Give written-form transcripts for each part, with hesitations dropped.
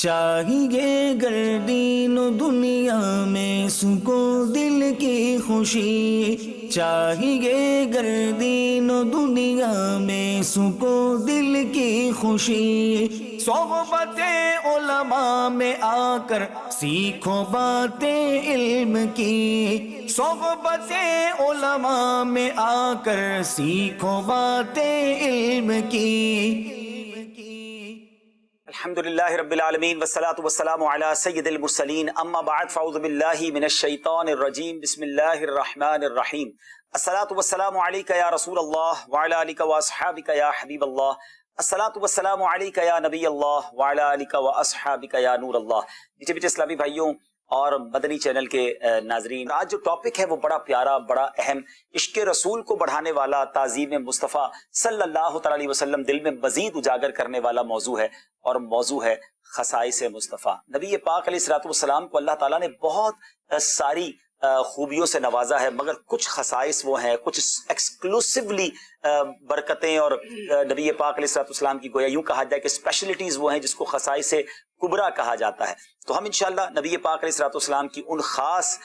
چاہیے گر دین و دنیا میں سکو دل کی خوشی، چاہیے گر دین و دنیا میں سکو دل کی خوشی، صحبت علماء میں آ کر سیکھو باتیں علم کی، صحبت علماء میں آ کر سیکھو باتیں علم کی۔ الحمدللہ رب العالمین والصلاة والسلام علی سید المرسلین، اما بعد فاعوذ باللہ من الشیطان الرجیم، بسم اللہ الرحمن الرحیم۔ الصلاة والسلام علیکہ یا رسول اللہ وعلی آلکہ واصحابکہ یا حبیب اللہ، الصلاة والسلام علیکہ یا نبی اللہ وعلی آلکہ واصحابکہ یا نور اللہ۔ میٹھے میٹھے اسلامی بھائیوں اور مدنی چینل کے ناظرین، آج جو ٹاپک ہے وہ بڑا پیارا، بڑا اہم، عشق رسول کو بڑھانے والا، تعظیم مصطفیٰ صلی اللہ تعالی علیہ وسلم دل میں مزید اجاگر کرنے والا موضوع ہے، اور موضوع ہے خصائص مصطفیٰ۔ نبی پاک علیہ الصلوۃ والسلام کو اللہ تعالیٰ نے بہت ساری خوبیوں سے نوازا ہے، مگر کچھ خصائص وہ ہیں، کچھ ایکسکلوسیولی برکتیں اور نبی پاک علیہ الصلوۃ والسلام کی گویا یوں کہا جائے کہ اسپیشلٹیز وہ ہیں جس کو خصائص کبریٰ کہا جاتا ہے۔ تو ہم انشاءاللہ نبی پاک علیہ الصلوۃ والسلام کی ان خاص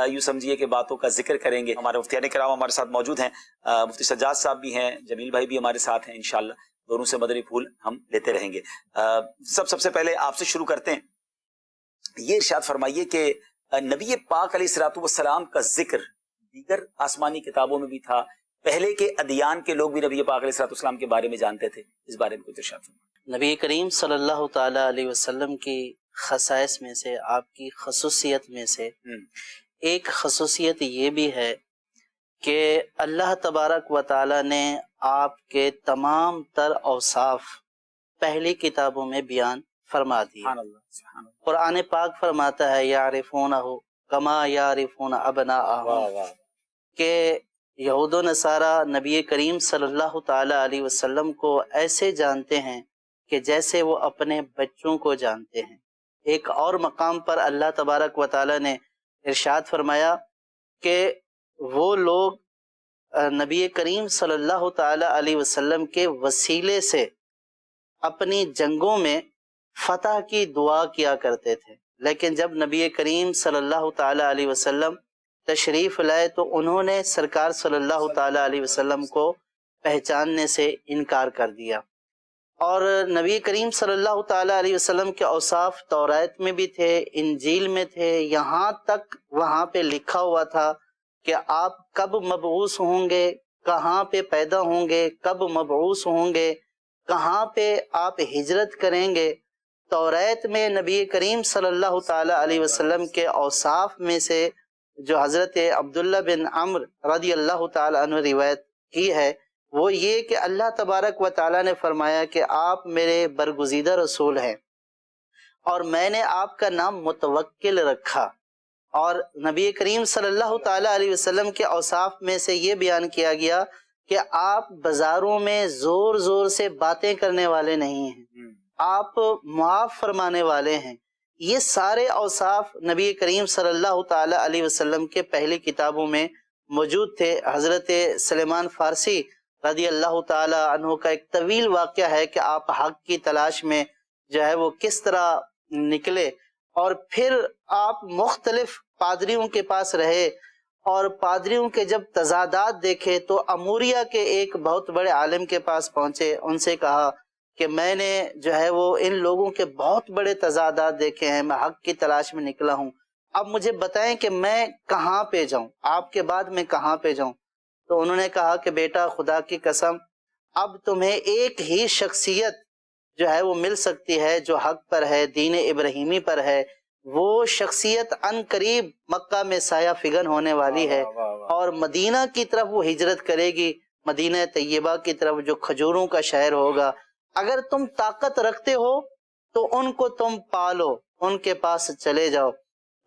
یوں سمجھیے کہ باتوں کا ذکر کریں گے۔ ہمارے مفتیان کرام ہمارے ساتھ موجود ہیں، مفتی سجاد صاحب بھی ہیں، جمیل بھائی بھی ہمارے ساتھ ہیں، انشاءاللہ دونوں سے مدنی پھول ہم لیتے رہیں گے۔ سب سے پہلے آپ سے شروع کرتے ہیں، یہ ارشاد فرمائیے کہ نبی پاک علیہ الصلوۃ والسلام کا ذکر دیگر آسمانی کتابوں میں بھی تھا، پہلے کے ادیان کے لوگ بھی نبی پاک علیہ الصلوۃ والسلام کے بارے میں جانتے تھے، اس بارے میں کچھ ارشاد فرمائیے۔ نبی کریم صلی اللہ تعالی علیہ وسلم کی خصائص میں سے، آپ کی خصوصیت میں سے ایک خصوصیت یہ بھی ہے کہ اللہ تبارک و تعالی نے آپ کے تمام تر اوصاف پہلی کتابوں میں بیان فرما دیے۔ قرآن پاک فرماتا ہے یعرفونہ کما یعرفون ابناءہم، کہ یہود و نصارہ نبی کریم صلی اللہ تعالی علیہ وسلم کو ایسے جانتے ہیں کہ جیسے وہ اپنے بچوں کو جانتے ہیں۔ ایک اور مقام پر اللہ تبارک و تعالی نے ارشاد فرمایا کہ وہ لوگ نبی کریم صلی اللہ تعالی علیہ وسلم کے وسیلے سے اپنی جنگوں میں فتح کی دعا کیا کرتے تھے، لیکن جب نبی کریم صلی اللہ تعالی علیہ وسلم تشریف لائے تو انہوں نے سرکار صلی اللہ تعالی علیہ وسلم کو پہچاننے سے انکار کر دیا۔ اور نبی کریم صلی اللہ تعالی علیہ وسلم کے اوصاف تورات میں بھی تھے، انجیل میں تھے، یہاں تک وہاں پہ لکھا ہوا تھا کہ آپ کب مبعوث ہوں گے، کہاں پہ پیدا ہوں گے، کب مبعوث ہوں گے، کہاں پہ آپ ہجرت کریں گے۔ تورات میں نبی کریم صلی اللہ تعالی علیہ وسلم کے اوصاف میں سے جو حضرت عبداللہ بن عمرو رضی اللہ تعالی عنہ روایت کی ہے وہ یہ کہ اللہ تبارک و تعالی نے فرمایا کہ آپ میرے برگزیدہ رسول ہیں اور میں نے آپ کا نام متوکل رکھا۔ اور نبی کریم صلی اللہ تعالی علیہ وسلم کے اوصاف میں سے یہ بیان کیا گیا کہ آپ بازاروں میں زور زور سے باتیں کرنے والے نہیں ہیں، آپ معاف فرمانے والے ہیں۔ یہ سارے اوصاف نبی کریم صلی اللہ تعالی علیہ وسلم کے پہلی کتابوں میں موجود تھے۔ حضرت سلیمان فارسی رضی اللہ تعالی عنہ کا ایک طویل واقعہ ہے کہ آپ حق کی تلاش میں جو ہے وہ کس طرح نکلے، اور پھر آپ مختلف پادریوں کے پاس رہے، اور پادریوں کے جب تضادات دیکھے تو اموریہ کے ایک بہت بڑے عالم کے پاس پہنچے، ان سے کہا کہ میں نے جو ہے وہ ان لوگوں کے بہت بڑے تضادات دیکھے ہیں، میں حق کی تلاش میں نکلا ہوں، اب مجھے بتائیں کہ میں کہاں پہ جاؤں، آپ کے بعد میں کہاں پہ جاؤں۔ تو انہوں نے کہا کہ بیٹا خدا کی قسم اب تمہیں ایک ہی شخصیت جو ہے وہ مل سکتی ہے جو حق پر ہے، دین ابراہیمی پر ہے، وہ شخصیت ان قریب مکہ میں سایہ فگن ہونے والی ہے اور مدینہ کی طرف وہ ہجرت کرے گی، مدینہ طیبہ کی طرف جو کھجوروں کا شہر ہوگا۔ اگر تم طاقت رکھتے ہو تو ان کو تم پالو، ان کے پاس چلے جاؤ۔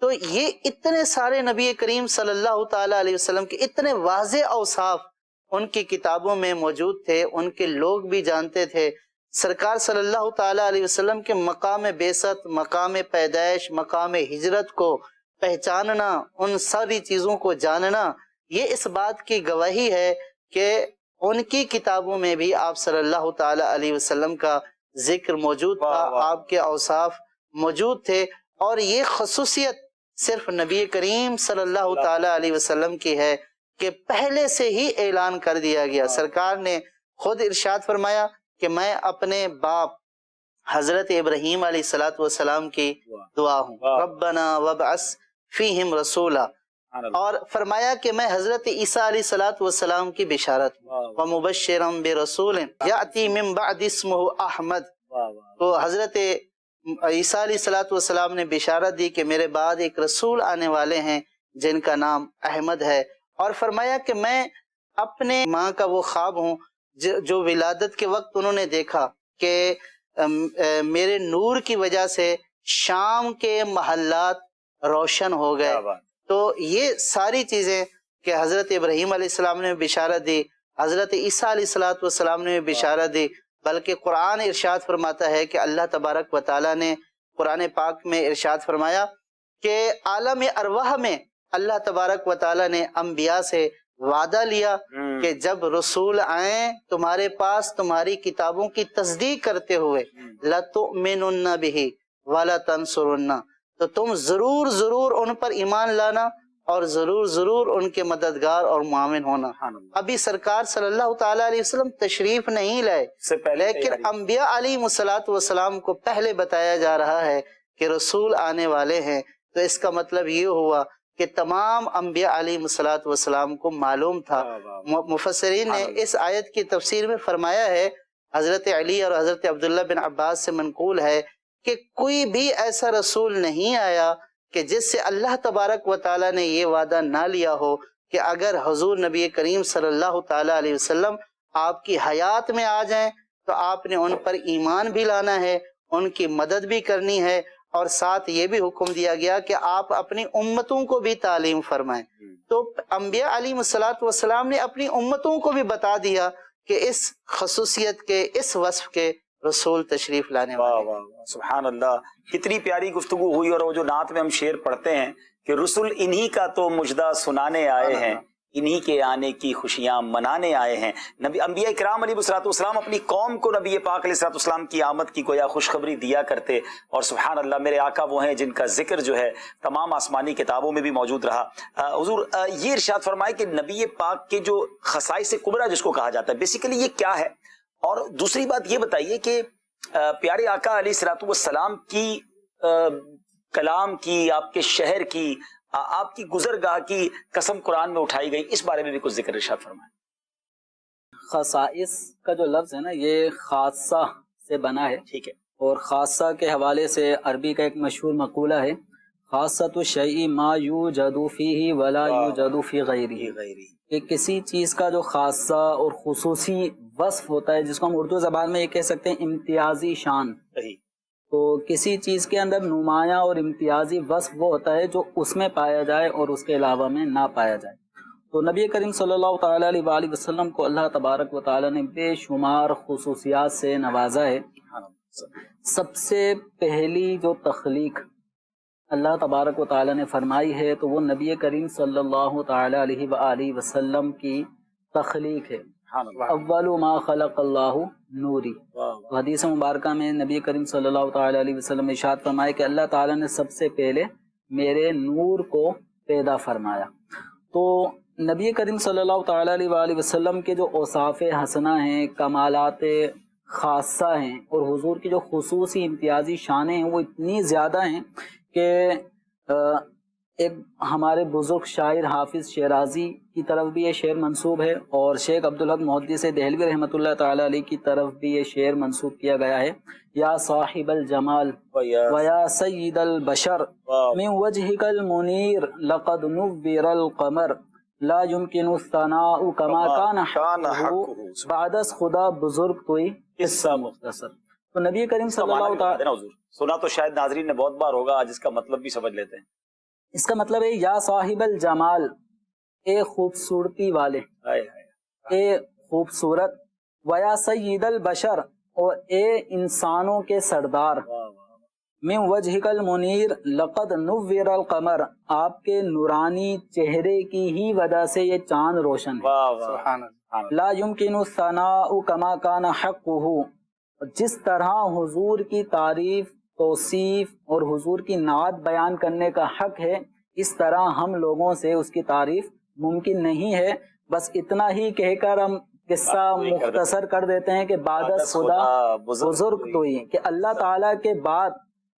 تو یہ اتنے سارے نبی کریم صلی اللہ تعالی علیہ وسلم کے اتنے واضح اوصاف ان کی کتابوں میں موجود تھے، ان کے لوگ بھی جانتے تھے۔ سرکار صلی اللہ تعالی علیہ وسلم کے مقام بعثت، مقام پیدائش، مقام ہجرت کو پہچاننا، ان ساری چیزوں کو جاننا، یہ اس بات کی گواہی ہے کہ ان کی کتابوں میں بھی آپ صلی اللہ تعالی علیہ وسلم کا ذکر موجود تھا، آپ کے اوصاف موجود تھے، اور یہ خصوصیت صرف نبی کریم صلی اللہ تعالی علیہ وسلم کی ہے کہ پہلے سے ہی اعلان کر دیا گیا۔ سرکار نے خود ارشاد فرمایا کہ میں اپنے باپ حضرت ابراہیم علیہ الصلوۃ والسلام کی دعا ہوں، ربنا وابعث فیہم رسولا، اور فرمایا کہ میں حضرت عیسیٰ علیہ الصلوۃ والسلام کی بشارت ہوں، ومبشرا برسول یاتی من بعد اسمہ احمد۔ تو حضرت عیسیٰ علیہ الصلوۃ والسلام نے بشارت دی کہ میرے بعد ایک رسول آنے والے ہیں جن کا نام احمد ہے، اور فرمایا کہ میں اپنے ماں کا وہ خواب ہوں جو ولادت کے وقت انہوں نے دیکھا کہ میرے نور کی وجہ سے شام کے محلات روشن ہو گئے۔ تو یہ ساری چیزیں کہ حضرت ابراہیم علیہ السلام نے بشارت دی، حضرت عیسیٰ علیہ الصلوۃ والسلام نے بشارت دی، بلکہ قرآن ارشاد فرماتا ہے کہ اللہ تبارک و تعالیٰ نے قرآن پاک میں ارشاد فرمایا کہ عالم ارواح میں اللہ تبارک و تعالیٰ نے انبیاء سے وعدہ لیا کہ جب رسول آئیں تمہارے پاس تمہاری کتابوں کی تصدیق کرتے ہوئے، لَتُؤْمِنُنَّ بِهِ وَلَتَنْصُرُنَّ، تو تم ضرور ان پر ایمان لانا اور ضرور ان کے مددگار اور معاون ہونا۔ ابھی سرکار صلی اللہ تعالیٰ علیہ وسلم تشریف نہیں لائے، لیکن انبیاء علیہ الصلوۃ والسلام کو پہلے بتایا جا رہا ہے کہ رسول آنے والے ہیں، تو اس کا مطلب یہ ہوا کہ تمام انبیاء علیہ الصلوۃ والسلام کو معلوم تھا۔ مفسرین نے اس آیت کی تفسیر میں فرمایا ہے، حضرت علی اور حضرت عبداللہ بن عباس سے منقول ہے کہ کوئی بھی ایسا رسول نہیں آیا کہ جس سے اللہ تبارک و تعالیٰ نے یہ وعدہ نہ لیا ہو کہ اگر حضور نبی کریم صلی اللہ تعالیٰ علیہ وسلم آپ کی حیات میں آ جائیں تو آپ نے ان پر ایمان بھی لانا ہے، ان کی مدد بھی کرنی ہے، اور ساتھ یہ بھی حکم دیا گیا کہ آپ اپنی امتوں کو بھی تعلیم فرمائیں۔ تو انبیاء علیہ الصلوۃ والسلام نے اپنی امتوں کو بھی بتا دیا کہ اس خصوصیت کے، اس وصف کے رسول تشریف لانے والے۔ واہ واہ، سبحان اللہ، کتنی پیاری گفتگو ہوئی۔ اور وہ جو نعت میں ہم شعر پڑھتے ہیں کہ رسول انہی کا تو مجدہ سنانے آئے ہیں، انہی کے آنے کی خوشیاں منانے آئے ہیں۔ نبی انبیاء کرام علیہ الصلوۃ والسلام اپنی قوم کو نبی پاک علیہ الصلوۃ والسلام کی آمد کی گویا خوشخبری دیا کرتے، اور سبحان اللہ میرے آقا وہ ہیں جن کا ذکر جو ہے تمام آسمانی کتابوں میں بھی موجود رہا۔ حضور یہ ارشاد فرمائے کہ نبی پاک کے جو خصائص کبریٰ جس کو کہا جاتا ہے بیسیکلی یہ کیا ہے، اور دوسری بات یہ بتائیے کہ پیارے آقا علیہ الصلوۃ والسلام کی کلام کی، آپ کے شہر کی، آپ کی گزرگاہ کی قسم قرآن میں اٹھائی گئی، اس بارے میں بھی کچھ ذکر ارشاد فرمائیں۔ خصائص کا جو لفظ ہے نا، یہ خاصہ سے بنا ہے، ٹھیک ہے، اور خاصہ کے حوالے سے عربی کا ایک مشہور مقولہ ہے، خاصۃ الشیء ما یوجد فیہ ولا یوجد فی غیرہ، کہ کسی چیز کا جو خاصہ اور خصوصی وصف ہوتا ہے، جس کو ہم اردو زبان میں یہ کہہ سکتے ہیں امتیازی شان، تو کسی چیز کے اندر نمایاں اور امتیازی وصف وہ ہوتا ہے جو اس میں پایا جائے اور اس کے علاوہ میں نہ پایا جائے۔ تو نبی کریم صلی اللہ تعالیٰ علیہ وآلہ وسلم کو اللہ تبارک و تعالیٰ نے بے شمار خصوصیات سے نوازا ہے۔ سب سے پہلی جو تخلیق اللہ تبارک و تعالیٰ نے فرمائی ہے تو وہ نبی کریم صلی اللہ تعالیٰ علیہ وآلہ وسلم کی تخلیق ہے۔ اول ما خلق اللہ نوری، حدیث مبارکہ میں نبی کریم صلی اللہ تعالیٰ علیہ وسلم ارشاد فرمائے کہ اللہ تعالیٰ نے سب سے پہلے میرے نور کو پیدا فرمایا۔ تو نبی کریم صلی اللہ تعالیٰ علیہ وآلہ وسلم کے جو اوصاف حسنہ ہیں، کمالات خاصہ ہیں، اور حضور کی جو خصوصی امتیازی شانیں ہیں وہ اتنی زیادہ ہیں کہ ایک ہمارے بزرگ شاعر حافظ شیرازی کی طرف بھی یہ شعر منسوب ہے، اور شیخ عبدالحق محدث دہلوی رحمۃ اللہ تعالی علیہ کی طرف بھی یہ شعر منسوب کیا گیا ہے، یا صاحب الجمال ویا سید البشر من وجهك المنیر لقد نور القمر لا يمكن الثناء كما كان حقه بعد از خدا بزرگ کوئی قصہ مختصر۔ تو نبی کریم صلی اللہ تعالی، سنا تو شاید ناظرین نے بہت بار ہوگا، آج اس کا مطلب بھی سمجھ لیتے ہیں۔ اس کا مطلب ہے یا صاحب الجمال، اے خوبصورتی والے، اے خوبصورت، ویا سید البشر، اور اے انسانوں کے سردار، من وجهك المنیر لقد نور القمر، آپ کے نورانی چہرے کی ہی وجہ سے یہ چاند روشن ہے۔ لا يمكن الثناء كما كان حقه، جس طرح حضور کی تعریف توصیف اور حضور کی نعت بیان کرنے کا حق ہے، اس طرح ہم لوگوں سے اس کی تعریف ممکن نہیں ہے۔ بس اتنا ہی کہہ کر ہم قصہ مختصر کر دیتے ہیں کہ بعد خدا بزرگ تو ہی، کہ اللہ تعالیٰ کے بعد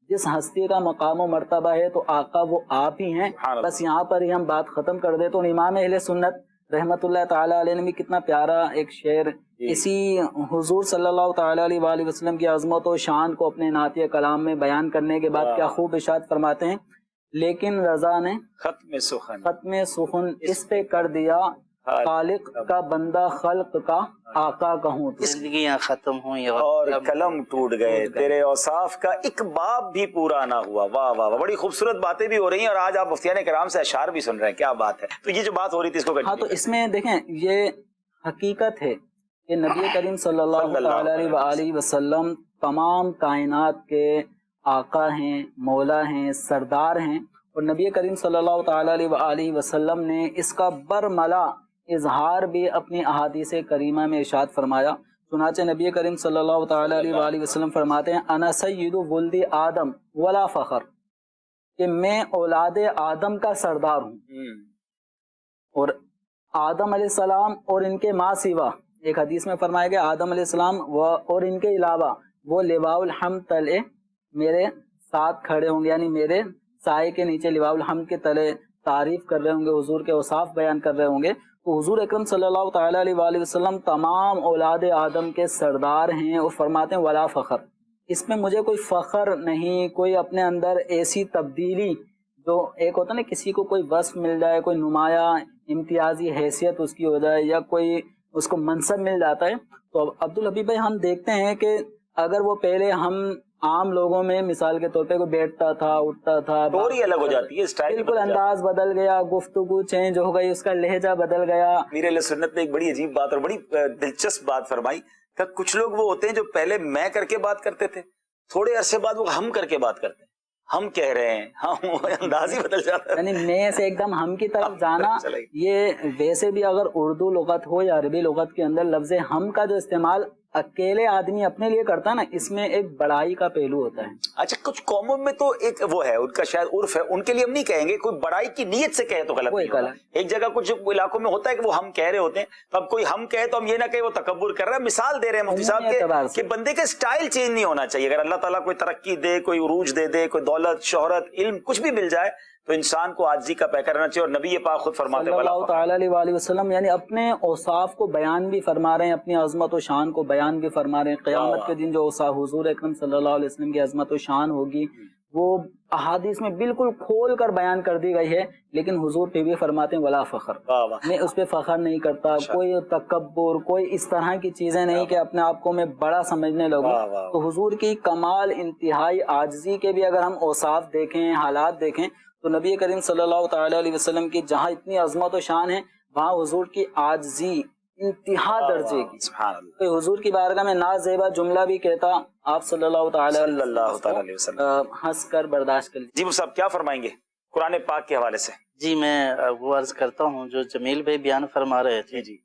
جس ہستی کا مقام و مرتبہ ہے تو آقا وہ آپ ہی ہیں۔ بس یہاں پر ہی ہم بات ختم کر دیتے ہیں۔ امام اہل سنت رحمت اللہ تعالیٰ علیہ نے بھی کتنا پیارا ایک شعر اسی حضور صلی اللہ تعالیٰ علیہ وآلہ وسلم کی عظمت و شان کو اپنے نعتیہ کلام میں بیان کرنے کے بعد کیا خوب ارشاد فرماتے ہیں، لیکن رضا نے ختم سخن اس پہ کر دیا، خالق کا بندہ خلق کا آقا کہوں تو۔ زندگیاں ختم ہوئی اور قلم ٹوٹ گئے، تیرے اوصاف کا ایک باب بھی پورا نہ ہوا۔ واہ واہ واہ، بڑی خوبصورت باتیں بھی ہو رہی ہیں، اور آج آپ مفتیان کرام سے اشعار بھی سن رہے ہیں، کیا بات ہے۔ تو یہ جو بات ہو رہی تھی اس کو ہاں، تو اس میں دیکھیں یہ حقیقت ہے کہ نبی کریم صلی اللہ علیہ وآلہ وسلم تمام کائنات کے آقا ہیں، مولا ہیں، سردار ہیں، اور نبی کریم صلی اللہ تعالیٰ علیہ وآلہ وسلم نے اس کا برملا اظہار بھی اپنی احادیث کریمہ میں ارشاد فرمایا۔ چنانچہ نبی کریم صلی اللہ تعالیٰ علیہ وآلہ وسلم فرماتے ہیں، انا سید ولد آدم ولا فخر، کہ میں اولاد آدم کا سردار ہوں، اور آدم علیہ السلام اور ان کے ماں سوا، ایک حدیث میں فرمایا گیا آدم علیہ السلام اور ان کے علاوہ وہ لواء الحمد تلے میرے ساتھ کھڑے ہوں گے، یعنی میرے سائے کے نیچے لواء الحمد کے تلے تعریف کر رہے ہوں گے، حضور کے اوصاف بیان کر رہے ہوں گے۔ تو حضور اکرم صلی اللہ تعالیٰ علیہ وآلہ وسلم تمام اولاد آدم کے سردار ہیں، اور فرماتے ہیں ولا فخر، اس میں مجھے کوئی فخر نہیں، کوئی اپنے اندر ایسی تبدیلی جو ایک ہوتا ہے نا کسی کو کوئی وصف مل جائے، کوئی نمایاں امتیازی حیثیت اس کی ہو جائے، یا کوئی اس کو منصب مل جاتا ہے۔ تو عبدالحبیب بھائی ہم دیکھتے ہیں کہ اگر وہ پہلے ہم عام لوگوں میں مثال کے طور پہ کوئی بیٹھتا تھا، اٹھتا تھا، ٹوری الگ ہو جاتی ہے، اسٹائل بالکل انداز بدل گیا، گفتگو چینج ہو گئی، اس کا لہجہ بدل گیا۔ امیر اہل سنت نے ایک بڑی عجیب بات اور بڑی دلچسپ بات فرمائی کہ کچھ لوگ وہ ہوتے ہیں جو پہلے میں کر کے بات کرتے تھے، تھوڑے عرصے بعد وہ ہم کر کے بات کرتے ہیں، ہم کہہ رہے ہیں، ہم انداز ہی بدل جاتا ہے، یعنی میں سے ایک دم ہم کی طرف جانا۔ یہ ویسے بھی اگر اردو لغت ہو یا عربی لغت کے اندر لفظ ہم کا جو استعمال اکیلے آدمی اپنے لیے کرتا ہے نا، اس میں ایک بڑائی کا پہلو ہوتا ہے۔ اچھا، کچھ قوموں میں تو ایک وہ ہے، ان کا شاید عرف ہے، ان کے لیے ہم نہیں کہیں گے، کوئی بڑائی کی نیت سے کہے تو غلط نہیں ہوگا۔ ایک جگہ کچھ علاقوں میں ہوتا ہے کہ وہ ہم کہہ رہے ہوتے ہیں، تو اب کوئی ہم کہے تو ہم یہ نہ کہیں وہ تکبر کر رہا ہے۔ مثال دے رہے ہیں مفتی صاحب کہ بندے کا سٹائل چینج نہیں ہونا چاہیے۔ اگر اللہ تعالیٰ کوئی ترقی دے، کوئی عروج دے دے، کوئی دولت، شہرت، علم، کچھ بھی مل جائے تو انسان کو عاجزی کا پیکر رہنا چاہیے، اور نبی پاک خود فرماتے ہیں صلی اللہ تعالیٰ علیہ وآلہ وسلم، یعنی اپنے اوصاف کو بیان بھی فرما رہے ہیں، اپنی عظمت و شان کو بیان بھی فرما رہے ہیں۔ قیامت کے دن جو اوصاف حضور اکرم صلی اللہ علیہ وسلم کی عظمت و شان ہوگی وہ احادیث میں بالکل کھول کر بیان کر دی گئی ہے، لیکن حضور پہ بھی فرماتے ہیں ولا فخر، میں اس پہ فخر نہیں کرتا، کوئی تکبر، کوئی اس طرح کی چیزیں نہیں کہ اپنے آپ کو میں بڑا سمجھنے لگوں۔ تو حضور کی کمال انتہائی عاجزی کے بھی اگر ہم اوصاف دیکھیں، حالات دیکھیں، تو نبی کریم صلی اللہ تعالیٰ علیہ وسلم کی جہاں اتنی عظمت و شان ہے، وہاں حضور کی عاجزی انتہا درجے کی۔ تو حضور کی بارگاہ میں ناز زیبا جملہ بھی کہتا، آپ صلی اللہ تعالیٰ علیہ وسلم ہنس کر برداشت کر لی۔ جی صاحب کیا فرمائیں گے قرآن پاک کے حوالے سے؟ جی میں وہ عرض کرتا ہوں جو جمیل بھائی بیان فرما رہے تھے۔ جی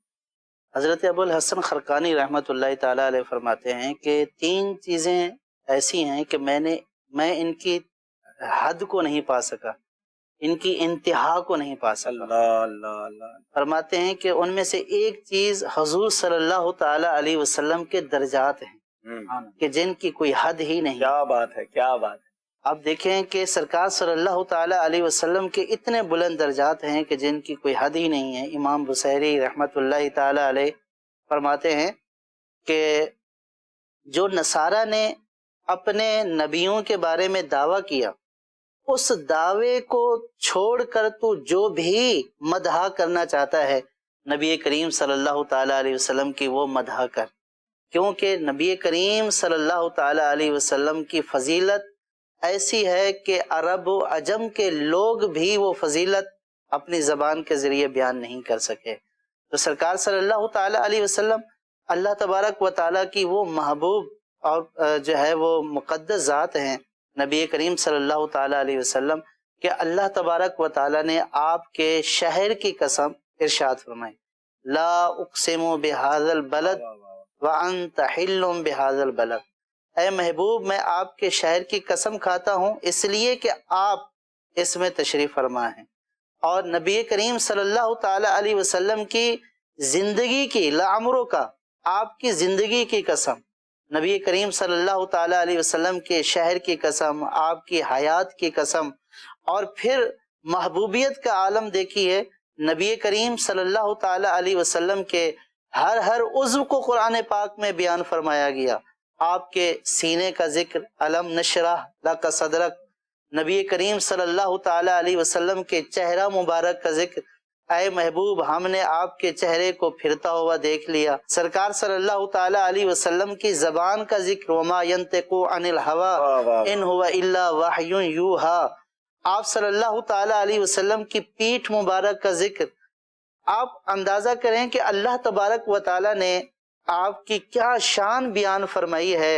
حضرت ابو الحسن خرقانی رحمۃ اللہ تعالیٰ علیہ فرماتے ہیں کہ 3 چیزیں ایسی ہیں کہ میں ان کی حد کو نہیں پا سکا، ان کی انتہا کو نہیں پا سکا۔ فرماتے ہیں کہ ان میں سے ایک چیز حضور صلی اللہ تعالی علیہ وسلم کے درجات ہیں کہ جن کی کوئی حد ہی نہیں۔ کیا بات ہے، کیا بات ہے۔ آپ دیکھیں کہ سرکار صلی اللہ تعالی علیہ وسلم کے اتنے بلند درجات ہیں کہ جن کی کوئی حد ہی نہیں ہے۔ امام بصیری رحمت اللہ تعالی علیہ فرماتے ہیں کہ جو نصارہ نے اپنے نبیوں کے بارے میں دعویٰ کیا، اس دعوے کو چھوڑ کر تو جو بھی مدح کرنا چاہتا ہے نبی کریم صلی اللہ تعالی علیہ وسلم کی وہ مدح کر، کیونکہ نبی کریم صلی اللہ تعالی علیہ وسلم کی فضیلت ایسی ہے کہ عرب و عجم کے لوگ بھی وہ فضیلت اپنی زبان کے ذریعے بیان نہیں کر سکے۔ تو سرکار صلی اللہ تعالی علیہ وسلم اللہ تبارک و تعالیٰ کی وہ محبوب اور جو ہے وہ مقدس ذات ہیں نبی کریم صلی اللہ تعالی علیہ وسلم، کہ اللہ تبارک و تعالیٰ نے آپ کے شہر کی قسم ارشاد فرمائی، لا اقسم بہذا البلد وانت حل بہذا البلد، اے محبوب میں آپ کے شہر کی قسم کھاتا ہوں اس لیے کہ آپ اس میں تشریف فرما ہیں، اور نبی کریم صلی اللہ تعالی علیہ وسلم کی زندگی کی لعمروں کا، آپ کی زندگی کی قسم، نبی کریم صلی اللہ تعالی علیہ وسلم کے شہر کی قسم، آپ کی حیات کی قسم، اور پھر محبوبیت کا عالم دیکھیے، نبی کریم صلی اللہ تعالی علیہ وسلم کے ہر عضو کو قرآن پاک میں بیان فرمایا گیا، آپ کے سینے کا ذکر، الم نشرح لک صدرک، نبی کریم صلی اللہ تعالی علیہ وسلم کے چہرہ مبارک کا ذکر، اے محبوب ہم نے آپ کے چہرے کو پھرتا ہوا دیکھ لیا، سرکار صلی اللہ تعالی علیہ وسلم کی زبان کا ذکر، وما ينطق عن الهوى ان هو الا وحی یوحی، آپ صلی اللہ تعالی علیہ وسلم کی پیٹھ مبارک کا ذکر۔ آپ اندازہ کریں کہ اللہ تبارک و تعالی نے آپ کی کیا شان بیان فرمائی ہے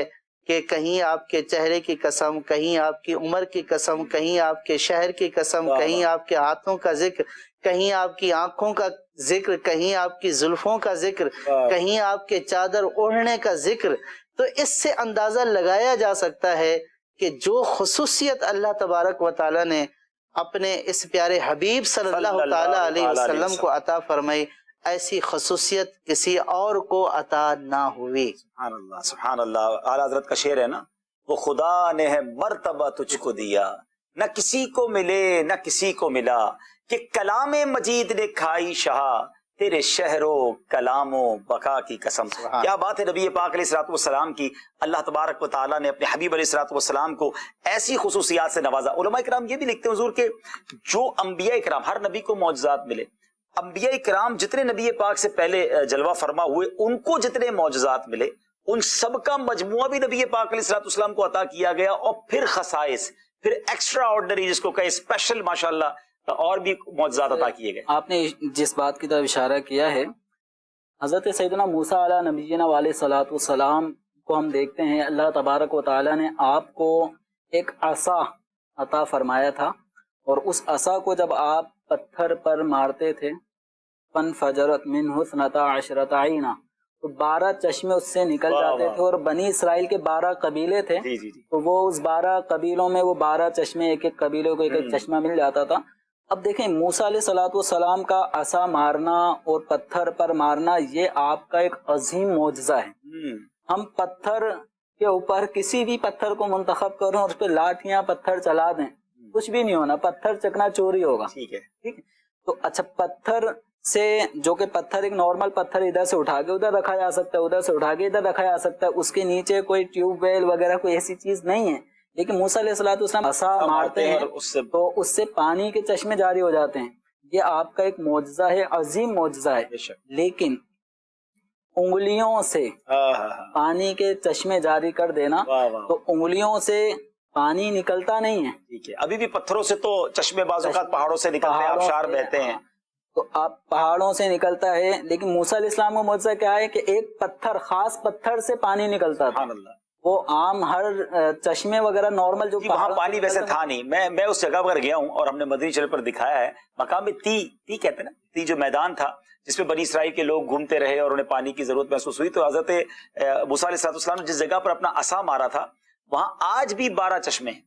کہ کہیں آپ کے چہرے کی قسم، کہیں آپ کی عمر کی قسم، کہیں آپ کے شہر کی قسم، کہیں آپ کے ہاتھوں کا ذکر، کہیں آپ کی آنکھوں کا ذکر، کہیں آپ کی زلفوں کا ذکر، کہیں آپ کے چادر اوڑھنے کا ذکر۔ تو اس سے اندازہ لگایا جا سکتا ہے کہ جو خصوصیت اللہ تبارک و تعالی نے اپنے اس پیارے حبیب صلی اللہ تعالی علیہ وسلم کو عطا فرمائی، ایسی خصوصیت کسی اور کو عطا نہ ہوئی۔ سبحان اللہ سبحان اللہ۔ اعلیٰ حضرت کا شعر ہے نا، وہ خدا نے ہے مرتبہ تجھ کو دیا، نہ کسی کو ملے نہ کسی کو ملا، کہ کلام مجید نے کھائی شہا، تیرے شہر و کلام و بقا کی قسم۔ کیا بات ہے نبی پاک علیہ الصلوۃ والسلام کی، اللہ تبارک و تعالیٰ نے اپنے حبیب علیہ الصلوۃ والسلام کو ایسی خصوصیات سے نوازا۔ علماء کرام یہ بھی لکھتے ہیں حضور کہ جو انبیاء کرام، ہر نبی کو معجزات ملے، انبیاء کرام جتنے نبی پاک سے پہلے جلوہ فرما ہوئے ان کو جتنے معجزات ملے، ان سب کا مجموعہ بھی نبی پاک علیہ الصلوۃ والسلام کو عطا کیا گیا، اور پھر خصائص، پھر ایکسٹرا آرڈنری جس کو کہے اسپیشل، ماشاءاللہ اور بھی معجزات عطا کیے گئے۔ آپ نے جس بات کی طرف اشارہ کیا ہے، حضرت سیدنا موسیٰ علیہ نبینا علیہ الصلوۃ والسلام کو ہم دیکھتے ہیں اللہ تبارک و تعالی نے آپ کو ایک عصا عطا فرمایا تھا، اور اس عصا کو جب آپ پتھر پر مارتے تھے، فانفجرت منہ اثنتا عشرۃ عینا، تو 12 چشمے اس سے نکل جاتے تھے، اور بنی اسرائیل کے 12 قبیلے تھے، تو وہ اس 12 قبیلوں میں وہ 12 چشمے، ایک ایک قبیلے کو ایک ایک چشمہ مل جاتا تھا۔ اب دیکھیں موسیٰ علیہ الصلوۃ والسلام کا عصا مارنا اور پتھر پر مارنا یہ آپ کا ایک عظیم معجزہ ہے۔ ہم پتھر کے اوپر کسی بھی پتھر کو منتخب کریں اور اس پہ لاٹھیاں پتھر چلا دیں، کچھ بھی نہیں ہونا، پتھر چکنا چوری ہوگا۔ ٹھیک ہے، تو اچھا پتھر سے، جو کہ پتھر ایک نارمل پتھر ادھر سے اٹھا کے ادھر رکھا جا سکتا ہے، ادھر سے اٹھا کے ادھر رکھا جا سکتا ہے، اس کے نیچے کوئی ٹیوب ویل وغیرہ کوئی ایسی چیز نہیں ہے، لیکن موسیٰ علیہ الصلوۃ والسلام عصا مارتے ہیں تو اس سے پانی کے چشمے جاری ہو جاتے ہیں۔ یہ آپ کا ایک معجزہ ہے، عظیم معجزہ ہے، لیکن انگلیوں سے پانی کے چشمے جاری کر دینا، تو انگلیوں سے پانی نکلتا نہیں ہے۔ ٹھیک ہے، ابھی بھی پتھروں سے تو چشمے بعض اوقات پہاڑوں سے نکلتے ہیں، آبشار بہتے ہیں، تو آپ پہاڑوں سے نکلتا ہے، لیکن موسیٰ علیہ السلام کا معجزہ کیا ہے کہ ایک پتھر، خاص پتھر سے پانی نکلتا تھا۔ وہ عام ہر چشمے وغیرہ نارمل جو وہاں پانی ویسے تھا نہیں۔ میں اس جگہ پر گیا ہوں اور ہم نے مدنی چینل پر دکھایا ہے، مقام تی کہتے ہیں نا، تی جو میدان تھا جس میں بنی اسرائیل کے لوگ گھومتے رہے اور انہیں پانی کی ضرورت محسوس ہوئی، تو حضرت موسیٰ علیہ السلام نے جس جگہ پر اپنا عصا مارا تھا وہاں آج بھی 12 چشمے ہیں،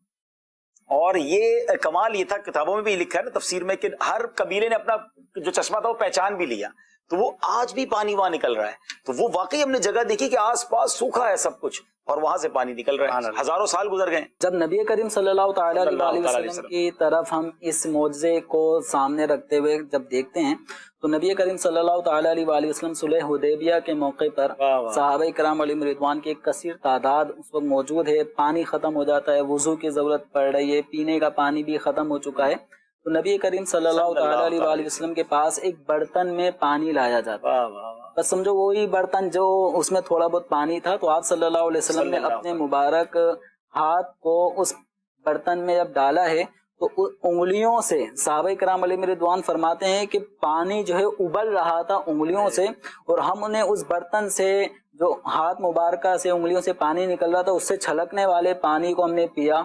اور یہ کمال یہ تھا، کتابوں میں بھی لکھا ہے نا تفسیر میں، کہ ہر قبیلے نے اپنا جو چشمہ تھا وہ پہچان بھی لیا، تو وہ آج بھی پانی وہاں نکل رہا ہے۔ تو وہ واقعی ہم نے جگہ دیکھی کہ آس پاس سوکھا ہے سب کچھ، اور وہاں سے پانی نکل رہا ہے، ہزاروں سال گزر گئے۔ جب نبی کریم صلی اللہ تعالی علیہ وسلم کی طرف ہم اس معجزے کو سامنے رکھتے ہوئے جب دیکھتے ہیں، تو نبی کریم صلی اللہ تعالی علیہ وسلم صلح حدیبیہ کے موقع پر صحابہ کرام علیہم رضوان کی ایک کثیر تعداد اس وقت موجود ہے، پانی ختم ہو جاتا ہے، وضو کی ضرورت پڑ رہی ہے، پینے کا پانی بھی ختم ہو چکا ہے، تو نبی کریم صلی اللہ تعالی علیہ وسلم کے پاس ایک برتن میں پانی لایا جاتا ہے، بس سمجھو وہی برتن جو اس میں تھوڑا بہت پانی تھا، تو آپ صلی اللہ علیہ وسلم نے اپنے مبارک ہاتھ کو اس برتن میں جب ڈالا ہے تو انگلیوں سے، صحابہ کرام علیہ رضوان فرماتے ہیں کہ پانی جو ہے ابل رہا تھا انگلیوں سے، اور ہم نے اس برتن سے جو ہاتھ مبارکہ سے انگلیوں سے پانی نکل رہا تھا اس سے چھلکنے والے پانی کو ہم نے پیا،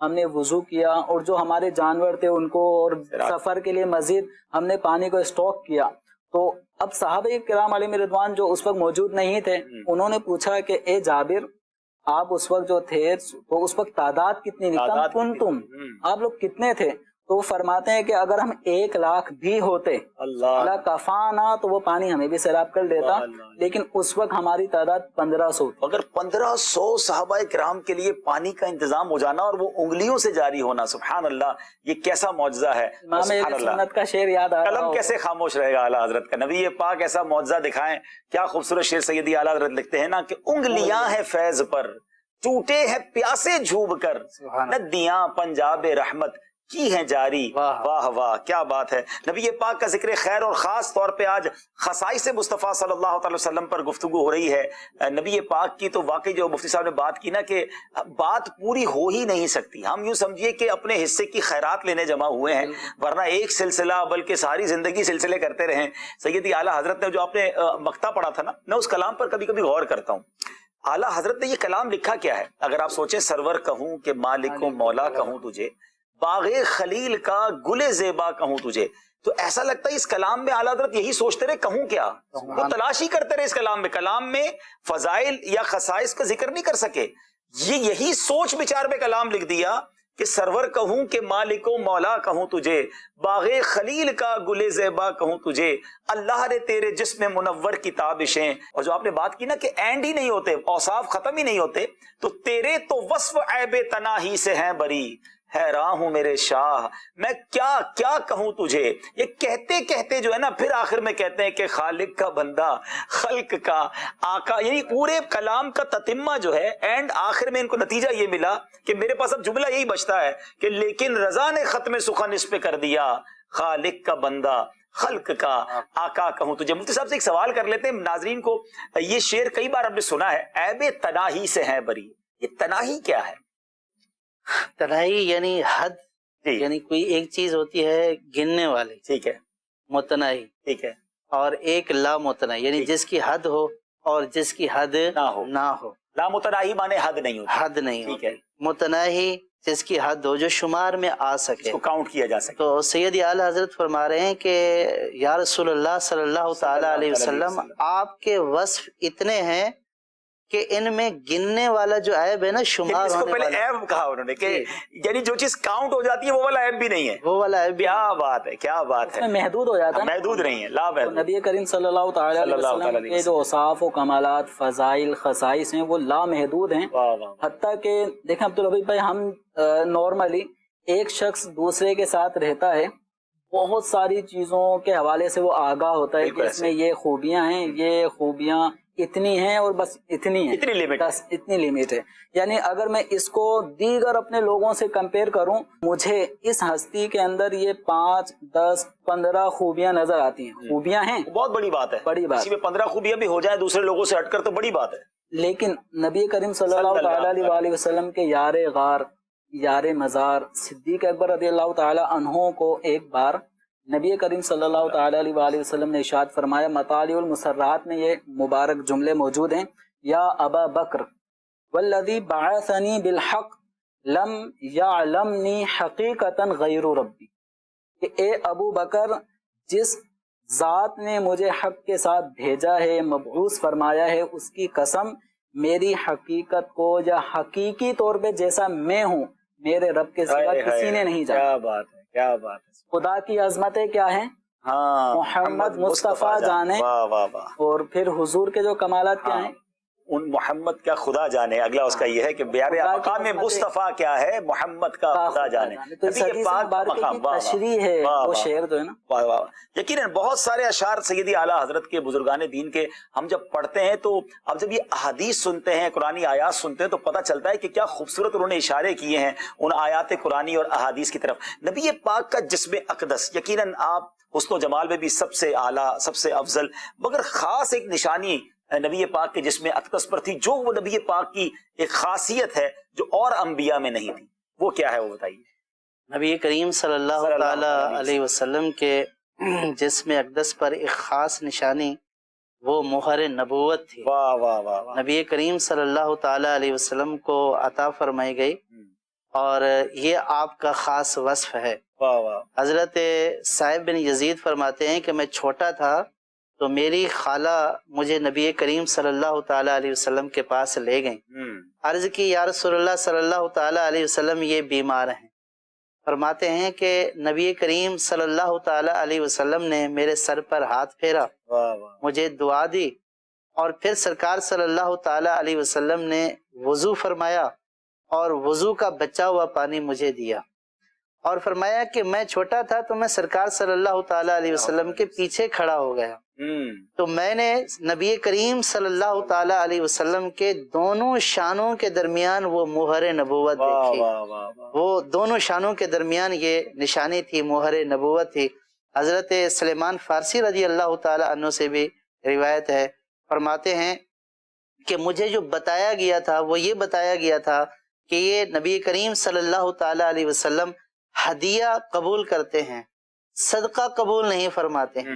ہم نے وضو کیا، اور جو ہمارے جانور تھے ان کو، اور سفر کے لیے مزید ہم نے پانی کو اسٹاک کیا۔ تو اب صحابہ کرام علیہ رضوان جو اس وقت موجود نہیں تھے، انہوں نے پوچھا کہ اے جابر، آپ اس وقت جو تھے تو اس وقت تعداد کتنی تھی؟ کم کنتم، آپ لوگ کتنے تھے؟ تو وہ فرماتے ہیں کہ اگر ہم 1,00,000 بھی ہوتے اللہ کفانا تو وہ پانی ہمیں بھی سیراب کر دیتا، لیکن اس وقت ہماری تعداد 1500 تھی۔ اگر 1500 صحابہ کرام کے لیے پانی کا انتظام ہو جانا اور وہ انگلیوں سے جاری ہونا، سبحان اللہ، یہ کیسا معجزہ ہے۔ امام اہل سنت کا شعر یاد آ رہا قلم کیسے خاموش رہے گا اعلیٰ حضرت کا، نبی پاک ایسا معجزہ دکھائیں۔ کیا خوبصورت شعر سیدی اعلیٰ حضرت لکھتے ہیں نا کہ انگلیاں ہیں فیض پر ٹوٹے ہیں پیاسے جھوب کر، ندیاں پنجاب رحمت کی ہیں جاری۔ واہ واہ کیا بات ہے۔ نبی پاک کا ذکر خیر، اور خاص طور پہ آج خصائص مصطفیٰ صلی اللہ تعالی وسلم پر گفتگو ہو رہی ہے۔ نبی پاک کی تو واقعی جو مفتی صاحب نے بات کی نا کہ بات پوری ہو ہی نہیں سکتی، ہم یوں سمجھیے کہ اپنے حصے کی خیرات لینے جمع ہوئے ہیں، ورنہ ایک سلسلہ بلکہ ساری زندگی سلسلے کرتے رہیں۔ سیدی اعلیٰ حضرت نے جو آپ نے مقطع پڑھا تھا نا، میں اس کلام پر کبھی کبھی غور کرتا ہوں۔ اعلیٰ حضرت نے یہ کلام لکھا کیا ہے؟ اگر آپ سوچیں، سرور کہوں کہ مالک و مولا کہوں تجھے، باغ خلیل کا گل زیبا کہوں تجھے، تو ایسا لگتا ہے اس کلام میں اعلیٰ حضرت یہی سوچتے رہے کہوں کیا، وہ تلاشی کرتے رہے اس کلام میں فضائل یا خصائص کا ذکر نہیں کر سکے۔ یہی سوچ بچار میں کلام لکھ دیا کہ سرور کہوں کہ مالک و مولا کہوں تجھے، باغ خلیل کا گل زیبا کہوں تجھے، اللہ نے تیرے جسم منور کی تابشیں۔ اور جو آپ نے بات کی نا کہ اینڈ ہی نہیں ہوتے، اوصاف ختم ہی نہیں ہوتے، تو تیرے تو وصف عیب تناہی سے ہیں بری، حیران ہوں میرے شاہ میں کیا کیا کہوں تجھے۔ یہ کہتے کہتے جو ہے نا پھر آخر میں کہتے ہیں کہ خالق کا بندہ، خلق کا آقا، یعنی پورے کلام کا تتمہ جو ہے، اینڈ آخر میں ان کو نتیجہ یہ ملا کہ میرے پاس اب جملہ یہی بچتا ہے کہ لیکن رضا نے ختم سخن اس پہ کر دیا، خالق کا بندہ خلق کا آقا کہوں تجھے۔ مفتی صاحب سے ایک سوال کر لیتے ہیں ناظرین کو، یہ شعر کئی بار ہم نے سنا ہے، عیب تناہی سے ہیں بری، یہ تناہی کیا ہے؟ تناہی یعنی حد، یعنی کوئی ایک چیز ہوتی ہے گننے والی، ٹھیک ہے، متناہی، ٹھیک ہے، اور ایک لا متناہی، یعنی جس کی حد ہو اور جس کی حد نہ ہو۔ لا متناہی مانے حد نہیں ہوتی، حد نہیں ٹھیک ہے، متناہی جس کی حد ہو، جو شمار میں آ سکے، کو کاؤنٹ کیا جا سکے۔ تو سیدی اعلیٰ حضرت فرما رہے ہیں کہ یا رسول اللہ صلی اللہ تعالی علیہ وسلم، آپ کے وصف اتنے ہیں کہ ان میں گننے والا جو عیب ہے نا، شمار اس کو ہونے پہلے والا، عیب کہا انہوں نے کہ یعنی جو چیز کاؤنٹ ہو جاتی ہے وہ والا عیب بھی نہیں ہے، وہ والا عیب بھی کیا بات ہے، کیا بات ہے، محدود ہو جاتا ہے، محدود نہیں ہے، لا تو محدود۔ نبی کریم صلی اللہ تعالی علیہ وسلم کے جو اوصاف و کمالات، فضائل، خصائص ہیں وہ لامحدود ہیں۔ واہ واہ، حتیٰ کہ دیکھیں عبدالحبیب بھائی، ہم نارملی ایک شخص دوسرے کے ساتھ رہتا ہے، بہت ساری چیزوں کے حوالے سے وہ آگاہ ہوتا ہے کہ اس میں یہ خوبیاں ہیں، یہ خوبیاں اتنی ہیں اور بس اتنی ہیں، اتنی لیمٹ ہے۔ یعنی اگر میں اس کو دیگر اپنے لوگوں سے کمپیئر کروں، مجھے اس ہستی کے اندر یہ 5، 10، 15 خوبیاں نظر آتی ہیں، خوبیاں ہیں، بہت بڑی بات ہے، بڑی بات، اسی میں 15 خوبیاں بھی ہو جائیں دوسرے لوگوں سے ہٹ کر تو بڑی بات ہے۔ لیکن نبی کریم صلی اللہ تعالی علیہ وسلم کے یار غار، یار مزار صدیق اکبر رضی اللہ تعالی عنہ کو ایک بار نبی کریم صلی اللہ تعالی علیہ وآلہ وسلم نے ارشاد فرمایا، مطالع المسرات میں یہ مبارک جملے موجود ہیں، یا ابا بکر والذی بعثنی بالحق لم یعلمنی حقیقتا غیر ربی، کہ اے ابو بکر، جس ذات نے مجھے حق کے ساتھ بھیجا ہے، مبعوث فرمایا ہے، اس کی قسم، میری حقیقت کو یا حقیقی طور پہ جیسا میں ہوں میرے رب کے سوا کسی نے نہیں جانا۔ کیا بات ہے، کیا بات ہے، خدا کی عظمتیں کیا ہیں، ہاں، محمد مصطفیٰ جانے، واہ واہ واہ، اور پھر حضور کے جو کمالات کیا ہیں، ان محمد کا خدا جانے۔ اگلا اس کا یہ ہے کہ بیارے مقام مصطفیٰ کیا ہے، محمد کا خدا جانے۔ تو اس حدیث مبارکہ کی تشریح ہے وہ شعر جو ہے نا۔ واہ واہ، یقیناً بہت سارے اشعار سیدی اعلیٰ حضرت کے بزرگان دین کے ہم جب پڑھتے ہیں تو اب جب یہ احادیث سنتے ہیں، قرآنی آیات سنتے ہیں، تو پتہ چلتا ہے کہ کیا خوبصورت انہوں نے اشارے کیے ہیں ان آیات قرآنی اور احادیث کی طرف۔ نبی پاک کا جسم اقدس، یقیناً آپ حسن و جمال میں بھی سب سے اعلیٰ، سب سے افضل، مگر خاص ایک نشانی نبی پاک کے جسم اقدس پر تھی، جو وہ نبی پاک کی ایک خاصیت ہے جو اور انبیاء میں نہیں تھی، وہ کیا ہے، وہ بتائیے۔ نبی کریم صلی اللہ تعالی علیہ وسلم کے جسم اقدس پر ایک خاص نشانی وہ مہر نبوت تھی۔ واہ واہ واہ، نبی کریم صلی اللہ تعالی علیہ وسلم کو عطا فرمائی گئی، اور یہ آپ کا خاص وصف ہے۔ واہ واہ، حضرت صاحب بن یزید فرماتے ہیں کہ میں چھوٹا تھا تو میری خالہ مجھے نبی کریم صلی اللہ تعالیٰ علیہ وسلم کے پاس لے گئیں۔ عرض کی یا رسول اللہ صلی اللہ تعالیٰ علیہ وسلم یہ بیمار ہیں۔ فرماتے ہیں کہ نبی کریم صلی اللہ تعالیٰ علیہ وسلم نے میرے سر پر ہاتھ پھیرا، مجھے دعا دی، اور پھر سرکار صلی اللہ تعالیٰ علیہ وسلم نے وضو فرمایا اور وضو کا بچا ہوا پانی مجھے دیا، اور فرمایا کہ میں چھوٹا تھا تو میں سرکار صلی اللہ تعالیٰ علیہ وسلم کے پیچھے کھڑا ہو گیا، تو میں نے نبی کریم صلی اللہ تعالیٰ علیہ وسلم کے دونوں شانوں کے درمیان وہ مہر نبوت دیکھی۔ وہ دونوں شانوں کے درمیان یہ نشانی تھی، مہر نبوت تھی۔ حضرت سلیمان فارسی رضی اللہ تعالیٰ عنہ سے بھی روایت ہے، فرماتے ہیں کہ مجھے جو بتایا گیا تھا وہ یہ بتایا گیا تھا کہ یہ نبی کریم صلی اللہ تعالیٰ علیہ وسلم ہدیہ قبول کرتے ہیں، صدقہ قبول نہیں فرماتے ہیں،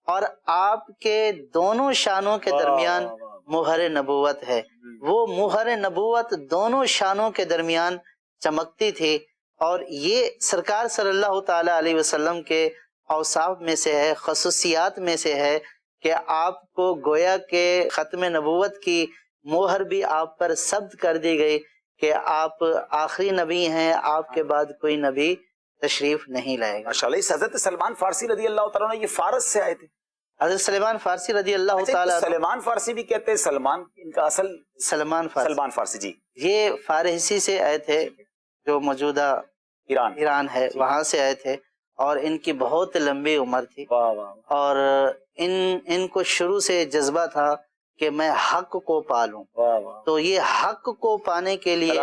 اور آپ کے دونوں شانوں کے درمیان مہر نبوت ہے۔ وہ مہر نبوت دونوں شانوں کے درمیان چمکتی تھی، اور یہ سرکار صلی اللہ تعالیٰ علیہ وسلم کے اوصاف میں سے ہے، خصوصیات میں سے ہے کہ آپ کو گویا کہ ختم نبوت کی مہر بھی آپ پر ثبت کر دی گئی کہ آپ آخری نبی ہیں، آپ کے بعد کوئی نبی تشریف نہیں لائے گا۔ ماشاءاللہ۔ اس حضرت سلمان فارسی رضی اللہ تعالیٰ عنہ یہ فارس سے آئے تھے؟ حضرت سلیمان فارسی رضی اللہ تعالیٰ، سلیمان فارسی بھی کہتے ہیں، سلمان ان کا اصل سلمان فارسی جی، یہ فارسی سے آئے تھے جو موجودہ ایران ہے، وہاں سے آئے تھے، اور ان کی بہت لمبی عمر تھی، اور ان کو شروع سے جذبہ تھا کہ میں حق کو پالوں، تو یہ حق کو پانے کے لیے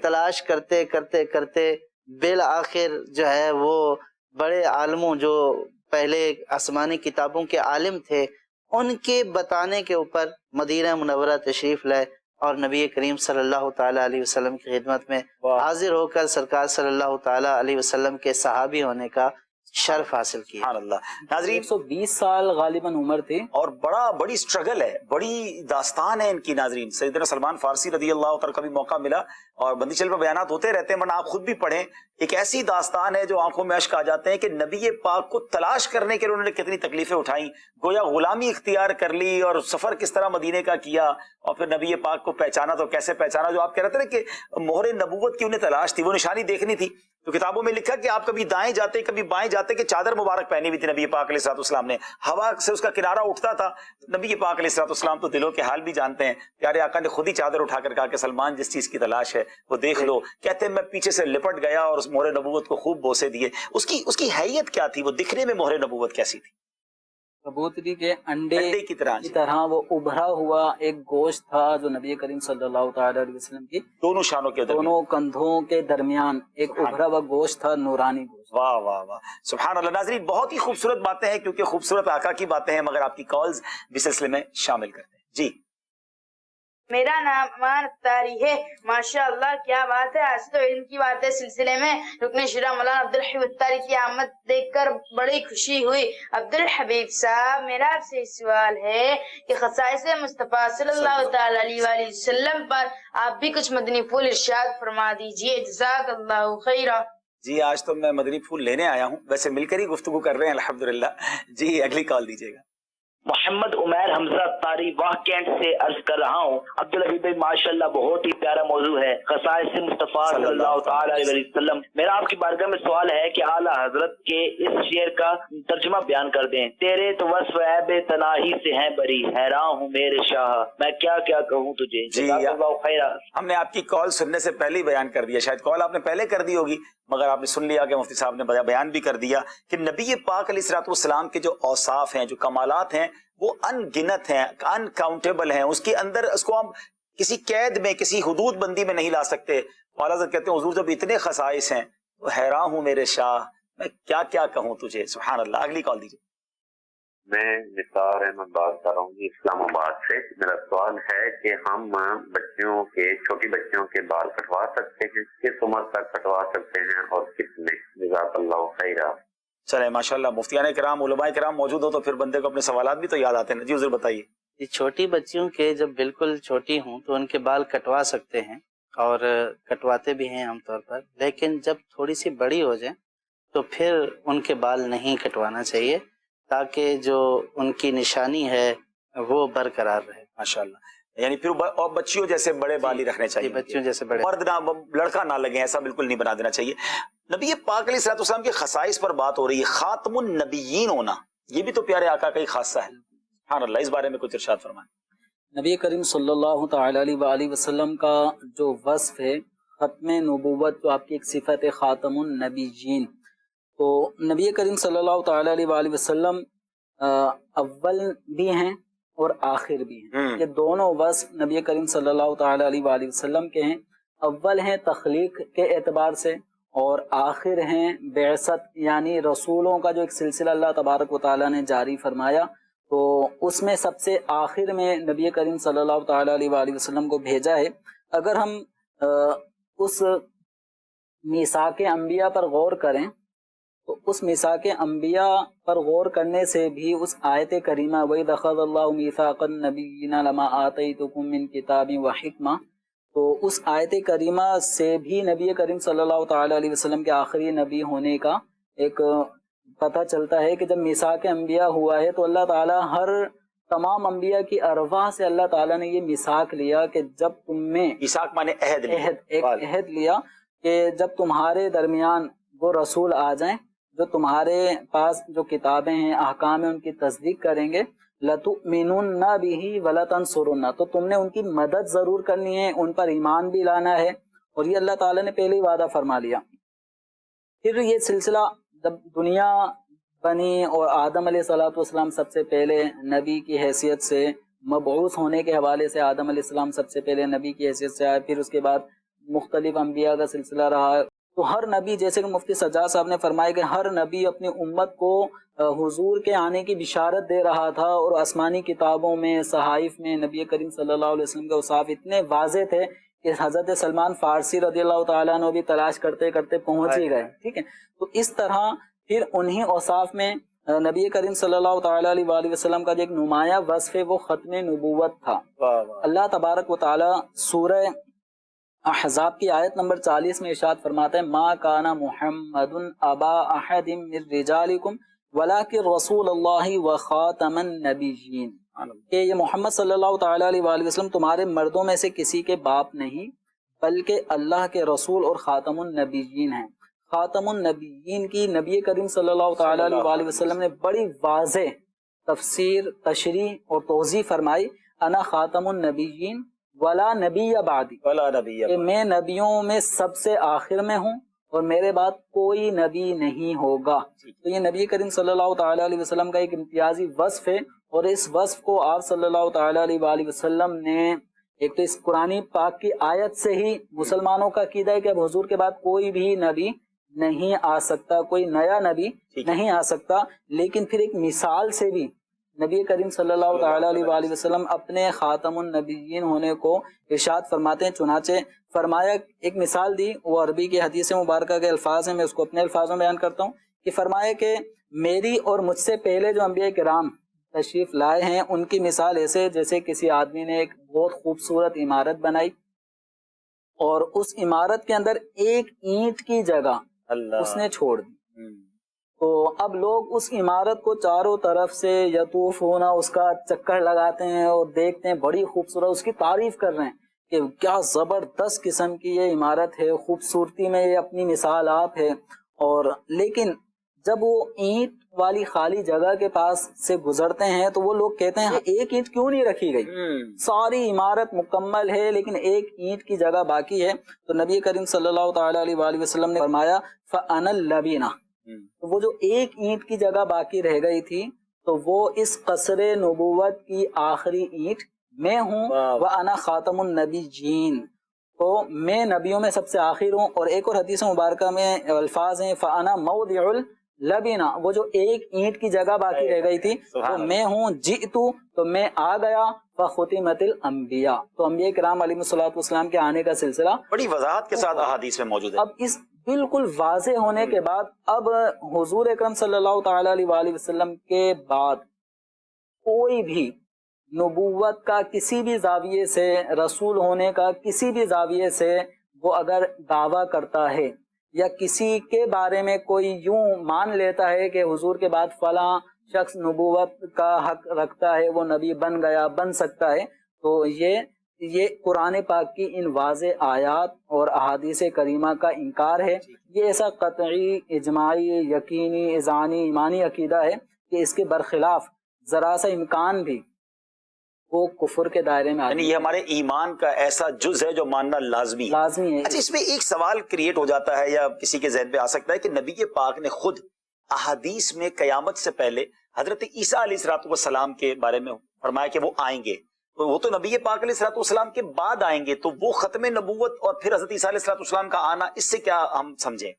تلاش کرتے کرتے بالآخر جو ہے وہ بڑے عالموں جو پہلے آسمانی کتابوں کے عالم تھے ان کے بتانے کے اوپر مدینہ منورہ تشریف لائے، اور نبی کریم صلی اللہ تعالیٰ علیہ وسلم کی خدمت میں حاضر ہو کر سرکار صلی اللہ تعالیٰ علیہ وسلم کے صحابی ہونے کا شرف حاصل کیا۔ سبحان اللہ۔ ناظرین 120 سال غالباً عمر تھی، اور بڑی سٹرگل ہے، بڑی داستان ہے ان کی۔ ناظرین سیدنا سلمان فارسی رضی اللہ تعالیٰ کا بھی موقع ملا، اور بندی چل پر بیانات ہوتے رہتے ہیں، ورنہ آپ خود بھی پڑھیں، ایک ایسی داستان ہے جو آنکھوں میں اشک آ جاتے ہیں کہ نبی پاک کو تلاش کرنے کے لیے انہوں نے کتنی تکلیفیں اٹھائیں، گویا غلامی اختیار کر لی، اور سفر کس طرح مدینے کا کیا، اور پھر نبی پاک کو پہچانا تو کیسے پہچانا، جو آپ کہہ رہے تھے نا کہ مہر نبوت کی انہیں تلاش تھی، وہ نشانی دیکھنی تھی۔ تو کتابوں میں لکھا کہ آپ کبھی دائیں جاتے کبھی بائیں جاتے، کہ چادر مبارک پہنی ہوئی تھی نبی پاک علیہ الصلوۃ والسلام نے، ہوا سے اس کا کنارہ اٹھتا تھا، نبی پاک علیہ الصلوۃ والسلام تو دلوں کے حال بھی جانتے ہیں، پیارے آقا نے خود ہی چادر اٹھا کر کہا کہ سلمان جس چیز کی تلاش ہے وہ دیکھ لو، کہتے ہیں میں پیچھے سے لپٹ گیا اور اس مہر نبوت کو خوب بوسے دیے۔ اس کی حیت کیا تھی؟ وہ دکھنے میں مہر نبوت کیسی تھی؟ کبوتری کے انڈے کی طرح وہ ابھرا ہوا ایک گوشت تھا جو نبی کریم صلی اللہ تعالیٰ علیہ وسلم کی دونوں شانوں کے دونوں کندھوں کے درمیان ایک ابھرا ہوا گوشت تھا، نورانی گوشت۔ واہ واہ واہ، سبحان اللہ۔ ناظرین بہت ہی خوبصورت باتیں ہیں، کیونکہ خوبصورت آقا کی باتیں ہیں، مگر آپ کی کالز بھی سلسلے میں شامل کرتے ہیں۔ جی میرا نام امان اختاری ہے۔ ماشاء اللہ کیا بات ہے، آج تو ان کی باتیں سلسلے میں رکن شورا مولانا عبدالحبیب اختاری کی آمد دیکھ کر بڑی خوشی ہوئی۔ عبدالحبیب صاحب میرا آپ سے سوال ہے کہ خصائص مصطفیٰ صلی اللہ تعالی علیہ وآلہ وسلم پر آپ بھی کچھ مدنی پھول ارشاد فرما دیجئے، جزاک اللہ خیرا۔ جی آج تو میں مدنی پھول لینے آیا ہوں، ویسے مل کر ہی گفتگو کر رہے ہیں الحمدللہ۔ جی اگلی کال دیجیے گا۔ محمد عمیر حمزہ تاری واہ کینٹ سے عرض کر رہا ہوں۔ عبدالحبیب بھائی ماشاءاللہ بہت ہی پیارا موضوع ہے، خصائص مصطفیٰ صلی اللہ تعالی علیہ وسلم۔ میرا آپ کی بارگاہ میں سوال ہے کہ اعلیٰ حضرت کے اس شعر کا ترجمہ بیان کر دیں۔ تیرے تو وصف عیب تناہی سے ہیں بری، حیران ہوں میرے شاہ میں کیا کیا کہوں تجھے، جزاک اللہ خیرا۔ ہم نے آپ کی کال سننے سے پہلے ہی بیان کر دیا، شاید کال آپ نے پہلے کر دی ہوگی مگر آپ نے سن لیا کہ مفتی صاحب نے بیان بھی کر دیا کہ نبی پاک علیہ الصلوۃ والسلام کے جو اوصاف ہیں، جو کمالات ہیں، وہ ان گنت ہیں، ان کاؤنٹیبل ہیں۔ اس کے اندر اس کو ہم کسی قید میں، کسی حدود بندی میں نہیں لا سکتے۔ اعلیٰ حضرت کہتے ہیں حضور جب اتنے خصائص ہیں تو حیران ہوں میرے شاہ میں کیا کیا کہوں تجھے، سبحان اللہ۔ اگلی کال دیجیے۔ میں نثار احمد بات کر رہا ہوں اسلام آباد سے۔ میرا سوال ہے کہ ہم چھوٹی بچیوں کے بال کٹوا سکتے ہیں، کس عمر تک کٹوا سکتے ہیں اور کس میں؟ جزاک اللہ خیرا۔ چلے ماشاءاللہ، مفتیان کرام علماء کرام موجود ہو تو پھر بندے کو اپنے سوالات بھی تو یاد آتے ہیں۔ جی حضور بتائیے۔ یہ چھوٹی بچیوں کے جب بالکل چھوٹی ہوں تو ان کے بال کٹوا سکتے ہیں، اور کٹواتے بھی ہیں عام طور پر، لیکن جب تھوڑی سی بڑی ہو جائیں تو پھر ان کے بال نہیں کٹوانا چاہیے، تاکہ جو ان کی نشانی ہے وہ برقرار رہے. ماشاءاللہ. یعنی پھر اور بچیوں جیسے بڑے بال ہی رکھنے چاہیے, بچیوں جیسے بڑے, مرد نہ لڑکا نہ لگے, ایسا بالکل نہیں بنا دینا چاہیے. نبی پاک علیہ الصلوۃ والسلام کے خصائص پر بات ہو رہی ہے. خاتم النبیین ہونا یہ بھی تو پیارے آقا کا ہی خاصہ ہے. سبحان اللہ. اس بارے میں کچھ ارشاد فرمائیں. نبی کریم صلی اللہ تعالی علیہ وآلہ وسلم کا جو وصف ہے ختم نبوت, جو آپ کی ایک صفت ہے خاتم النبیین, تو نبی کریم صلی اللہ تعالی علیہ وآلہ وسلم اول بھی ہیں اور آخر بھی ہیں. یہ دونوں وصف نبی کریم صلی اللہ تعالی علیہ وآلہ وسلم کے ہیں. اول ہیں تخلیق کے اعتبار سے, اور آخر ہیں بعثت, یعنی رسولوں کا جو ایک سلسلہ اللہ تبارک و تعالیٰ نے جاری فرمایا, تو اس میں سب سے آخر میں نبی کریم صلی اللہ تعالیٰ علیہ وآلہ وسلم کو بھیجا ہے. اگر ہم اس میثاق انبیاء پر غور کریں تو اس میثاق انبیاء پر غور کرنے سے بھی اس آیت کریمہ وَإِذْ أَخَذَ اللَّهُ مِيثَاقَ النَّبِيِّينَ لَمَا آتَيْتُكُم مِّن كِتَابٍ وَحِكْمَةٍ, تو اس آیت کریمہ سے بھی نبی کریم صلی اللہ تعالیٰ علیہ وسلم کے آخری نبی ہونے کا ایک پتہ چلتا ہے کہ جب میثاق انبیاء ہوا ہے تو اللہ تعالیٰ تمام انبیاء کی ارواح سے اللہ تعالیٰ نے یہ میثاق لیا کہ جب تم میں میثاق مانے عہد لیا کہ جب تمہارے درمیان وہ رسول آ جائیں جو تمہارے پاس جو کتابیں ہیں احکام ہیں ان کی تصدیق کریں گے, لَتُؤْمِنُنَّ بِهِ وَلَتَنْصُرُنَّ, تو تم نے ان کی مدد ضرور کرنی ہے, ان پر ایمان بھی لانا ہے, اور یہ اللہ تعالیٰ نے پہلے ہی وعدہ فرما لیا. پھر یہ سلسلہ جب دنیا بنی اور آدم علیہ الصلوۃ والسلام سب سے پہلے نبی کی حیثیت سے مبعوث ہونے کے حوالے سے آدم علیہ السلام سب سے پہلے نبی کی حیثیت سے آئے, پھر اس کے بعد مختلف انبیاء کا سلسلہ رہا. تو ہر نبی, جیسے کہ مفتی سجاد صاحب نے فرمایا کہ ہر نبی اپنی امت کو حضور کے آنے کی بشارت دے رہا تھا, اور آسمانی کتابوں میں صحائف میں نبی کریم صلی اللہ علیہ وسلم کے اوصاف اتنے واضح تھے کہ حضرت سلمان فارسی رضی اللہ تعالیٰ عنہ بھی تلاش کرتے کرتے پہنچ ہی گئے. ٹھیک ہے, تو اس طرح پھر انہی اوصاف میں نبی کریم صلی اللہ تعالیٰ علیہ وآلہ وسلم کا جو ایک نمایاں وصف ہے وہ ختم نبوت تھا. اللہ تبارک و تعالیٰ سورہ احزاب کی آیت نمبر 40 میں ارشاد فرماتا ہے ما کان محمد ابا احد من رجالکم ولکن رسول اللہ وخاتم النبیین, کہ یہ محمد صلی اللہ تعالیٰ علیہ وآلہ وسلم تمہارے مردوں میں سے کسی کے باپ نہیں بلکہ اللہ کے رسول اور خاتم النبیین ہیں. خاتم النبیین کی نبی کریم صلی اللہ تعالیٰ علیہ وآلہ وسلم نے بڑی واضح تفسیر, تشریح اور توضیح فرمائی. انا خاتم النبیین ولا نبی بعدی, کہ میں نبیوں میں سب سے آخر میں ہوں اور میرے بعد کوئی نبی نہیں ہوگا. تو یہ نبی کریم صلی اللہ تعالیٰ علیہ وسلم کا ایک امتیازی وصف ہے, اور اس وصف کو آپ صلی اللہ تعالیٰ علیہ وآلہ وسلم نے ایک تو اس قرآن پاک کی آیت سے ہی مسلمانوں کا عقیدہ ہے کہ اب حضور کے بعد کوئی بھی نبی نہیں آ سکتا, کوئی نیا نبی نہیں آ سکتا, لیکن پھر ایک مثال سے بھی نبی کریم صلی اللہ تعالیٰ علیہ وآلہ وسلم اپنے خاتم النبیین ہونے کو ارشاد فرماتے ہیں. چنانچہ فرمایا, ایک مثال دی, وہ عربی کی حدیث مبارکہ کے الفاظ ہیں, میں اس کو اپنے الفاظوں میں بیان کرتا ہوں, کہ فرمایا کہ میری اور مجھ سے پہلے جو انبیاء کرام تشریف لائے ہیں ان کی مثال ایسے جیسے کسی آدمی نے ایک بہت خوبصورت عمارت بنائی اور اس عمارت کے اندر ایک اینٹ کی جگہ اس نے چھوڑ دی. تو اب لوگ اس عمارت کو چاروں طرف سے یطوف ہونا, اس کا چکر لگاتے ہیں اور دیکھتے ہیں, بڑی خوبصورت, اس کی تعریف کر رہے ہیں کہ کیا زبردست قسم کی یہ عمارت ہے, خوبصورتی میں یہ اپنی مثال آپ ہے. اور لیکن جب وہ اینٹ والی خالی جگہ کے پاس سے گزرتے ہیں تو وہ لوگ کہتے ہیں ایک اینٹ کیوں نہیں رکھی گئی, ساری عمارت مکمل ہے لیکن ایک اینٹ کی جگہ باقی ہے. تو نبی کریم صلی اللہ تعالیٰ علیہ وآلہ وسلم نے فرمایا فَأَنَا اللَّبِينَ, وہ جو ایک اینٹ کی جگہ باقی رہ گئی تھی تو وہ اس قصر نبوت کی آخری اینٹ میں ہوں. وَأَنَا خَاتَمُ النَّبِيِّينَ, تو میں نبیوں میں سب سے آخر ہوں. اور ایک اور حدیث مبارکہ میں الفاظ ہیں فَأَنَا مَوْضِعُ الْلَبِينَ, وہ جو ایک اینٹ کی جگہ باقی رہ گئی تھی وہ میں ہوں. جئتُ, تو میں آ گیا. فَخُتِمَتِ الْأَنْبِيَاء, تو انبیاء کرام علیہ الصلوۃ والسلام کے آنے کا سلسلہ بڑی وضاحت کے ساتھ احادیث میں موجود ہے. اب اس بالکل واضح ہونے کے بعد اب حضور اکرم صلی اللہ تعالیٰ علیہ وآلہ وسلم کے بعد کوئی بھی نبوت کا کسی بھی زاویے سے, رسول ہونے کا کسی بھی زاویے سے وہ اگر دعویٰ کرتا ہے یا کسی کے بارے میں کوئی یوں مان لیتا ہے کہ حضور کے بعد فلاں شخص نبوت کا حق رکھتا ہے وہ نبی بن گیا، بن سکتا ہے، تو یہ قرآن پاک کی ان واضح آیات اور احادیث کریمہ کا انکار ہے۔ یہ ایسا قطعی، اجماعی، یقینی، اذعانی، ایمانی عقیدہ ہے کہ اس کے برخلاف ذرا سا امکان بھی وہ کفر کے دائرے میں یعنی یہ ہمارے ایمان کا ایسا جز ہے جو ماننا لازمی ہے۔ اچھا، اس میں ایک سوال کریٹ ہو جاتا ہے یا کسی کے ذہن پہ آ سکتا ہے کہ نبی پاک نے خود احادیث میں قیامت سے پہلے حضرت عیسیٰ علیہ السلام کے بارے میں فرمایا کہ وہ آئیں گے، وہ تو نبی پاک علیہ السلام کے بعد آئیں گے، تو وہ ختم نبوت اور پھر حضرت عیسیٰ علیہ السلام کا آنا، اس سے کیا ہم سمجھیں؟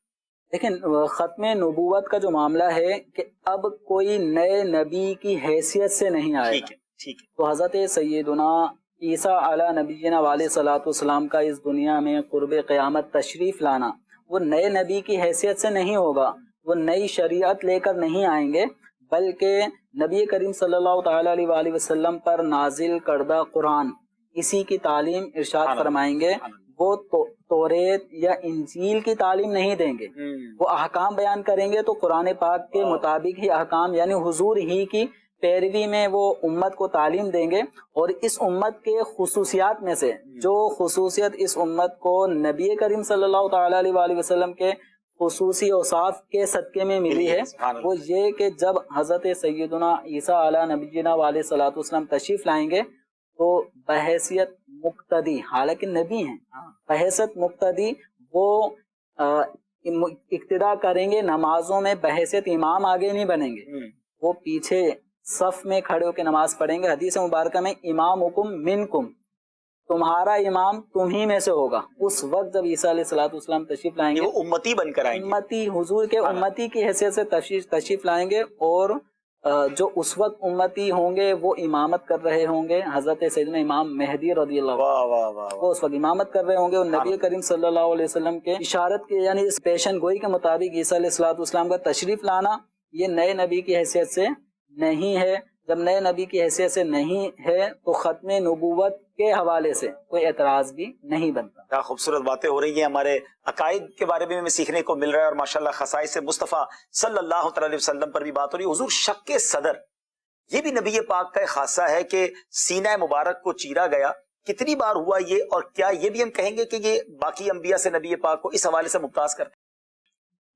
لیکن ختم نبوت کا جو معاملہ ہے کہ اب کوئی نئے نبی کی حیثیت سے نہیں آئے گا، ٹھیک ہے۔ تو حضرت سیدنا عیسیٰ علیہ نبینا علیہ صلاۃ والسلام کا اس دنیا میں قرب قیامت تشریف لانا وہ نئے نبی کی حیثیت سے نہیں ہوگا، وہ نئی شریعت لے کر نہیں آئیں گے، بلکہ نبی کریم صلی اللہ تعالی علیہ وآلہ وسلم پر نازل کردہ قرآن اسی کی تعلیم ارشاد فرمائیں گے۔ وہ توریت یا انجیل کی تعلیم نہیں دیں گے، وہ احکام بیان کریں گے تو قرآن پاک کے مطابق ہی احکام، یعنی حضور ہی کی پیروی میں وہ امت کو تعلیم دیں گے۔ اور اس امت کے خصوصیات میں سے جو خصوصیت اس امت کو نبی کریم صلی اللہ تعالی علیہ وآلہ وسلم کے خصوصی اوصاف کے صدقے میں ملی ہے، وہ یہ کہ جب حضرت سیدنا عیسیٰ علیہ نبینا علیہ صلاۃ والسلام تشریف لائیں گے تو بحیثیت مقتدی، حالانکہ نبی ہیں، بحیثیت مقتدی وہ اقتدا کریں گے نمازوں میں، بحیثیت امام آگے نہیں بنیں گے، وہ پیچھے صف میں کھڑے ہو کے نماز پڑھیں گے۔ حدیث مبارکہ میں امامکم منکم، تمہارا امام تمہیں میں سے ہوگا۔ اس وقت جب عیسیٰ علیہ السلام تشریف لائیں گے، وہ امتی بن کر آئیں گے، امتی حضور کے امتی کی حیثیت سے تشریف لائیں گے، اور جو اس وقت امتی ہوں گے وہ امامت کر رہے ہوں گے حضرت سیدنا امام مہدی رضی اللہ عنہ، وہ اس وقت امامت کر رہے ہوں گے، اور نبی کریم صلی اللہ علیہ وسلم کے اشارت کے، یعنی اس پیشن گوئی کے مطابق عیسیٰ علیہ السلام کا تشریف لانا یہ نئے نبی کی حیثیت سے نہیں ہے۔ جب نئے نبی کی حیثیت سے نہیں ہے تو ختم نبوت کے حوالے سے کوئی اعتراض بھی نہیں بنتا۔ کیا خوبصورت باتیں ہو رہی ہیں، ہمارے عقائد کے بارے میں ہمیں سیکھنے کو مل رہا ہے، اور ماشاءاللہ خصائص مصطفیٰ صلی اللہ تعالی علیہ وسلم پر بھی بات ہو رہی ہے۔ حضور شق صدر، یہ بھی نبی پاک کا ایک خاصہ ہے کہ سینہ مبارک کو چیرا گیا، کتنی بار ہوا یہ، اور کیا یہ بھی ہم کہیں گے کہ یہ باقی انبیاء سے نبی پاک کو اس حوالے سے ممتاز کرتے ہیں؟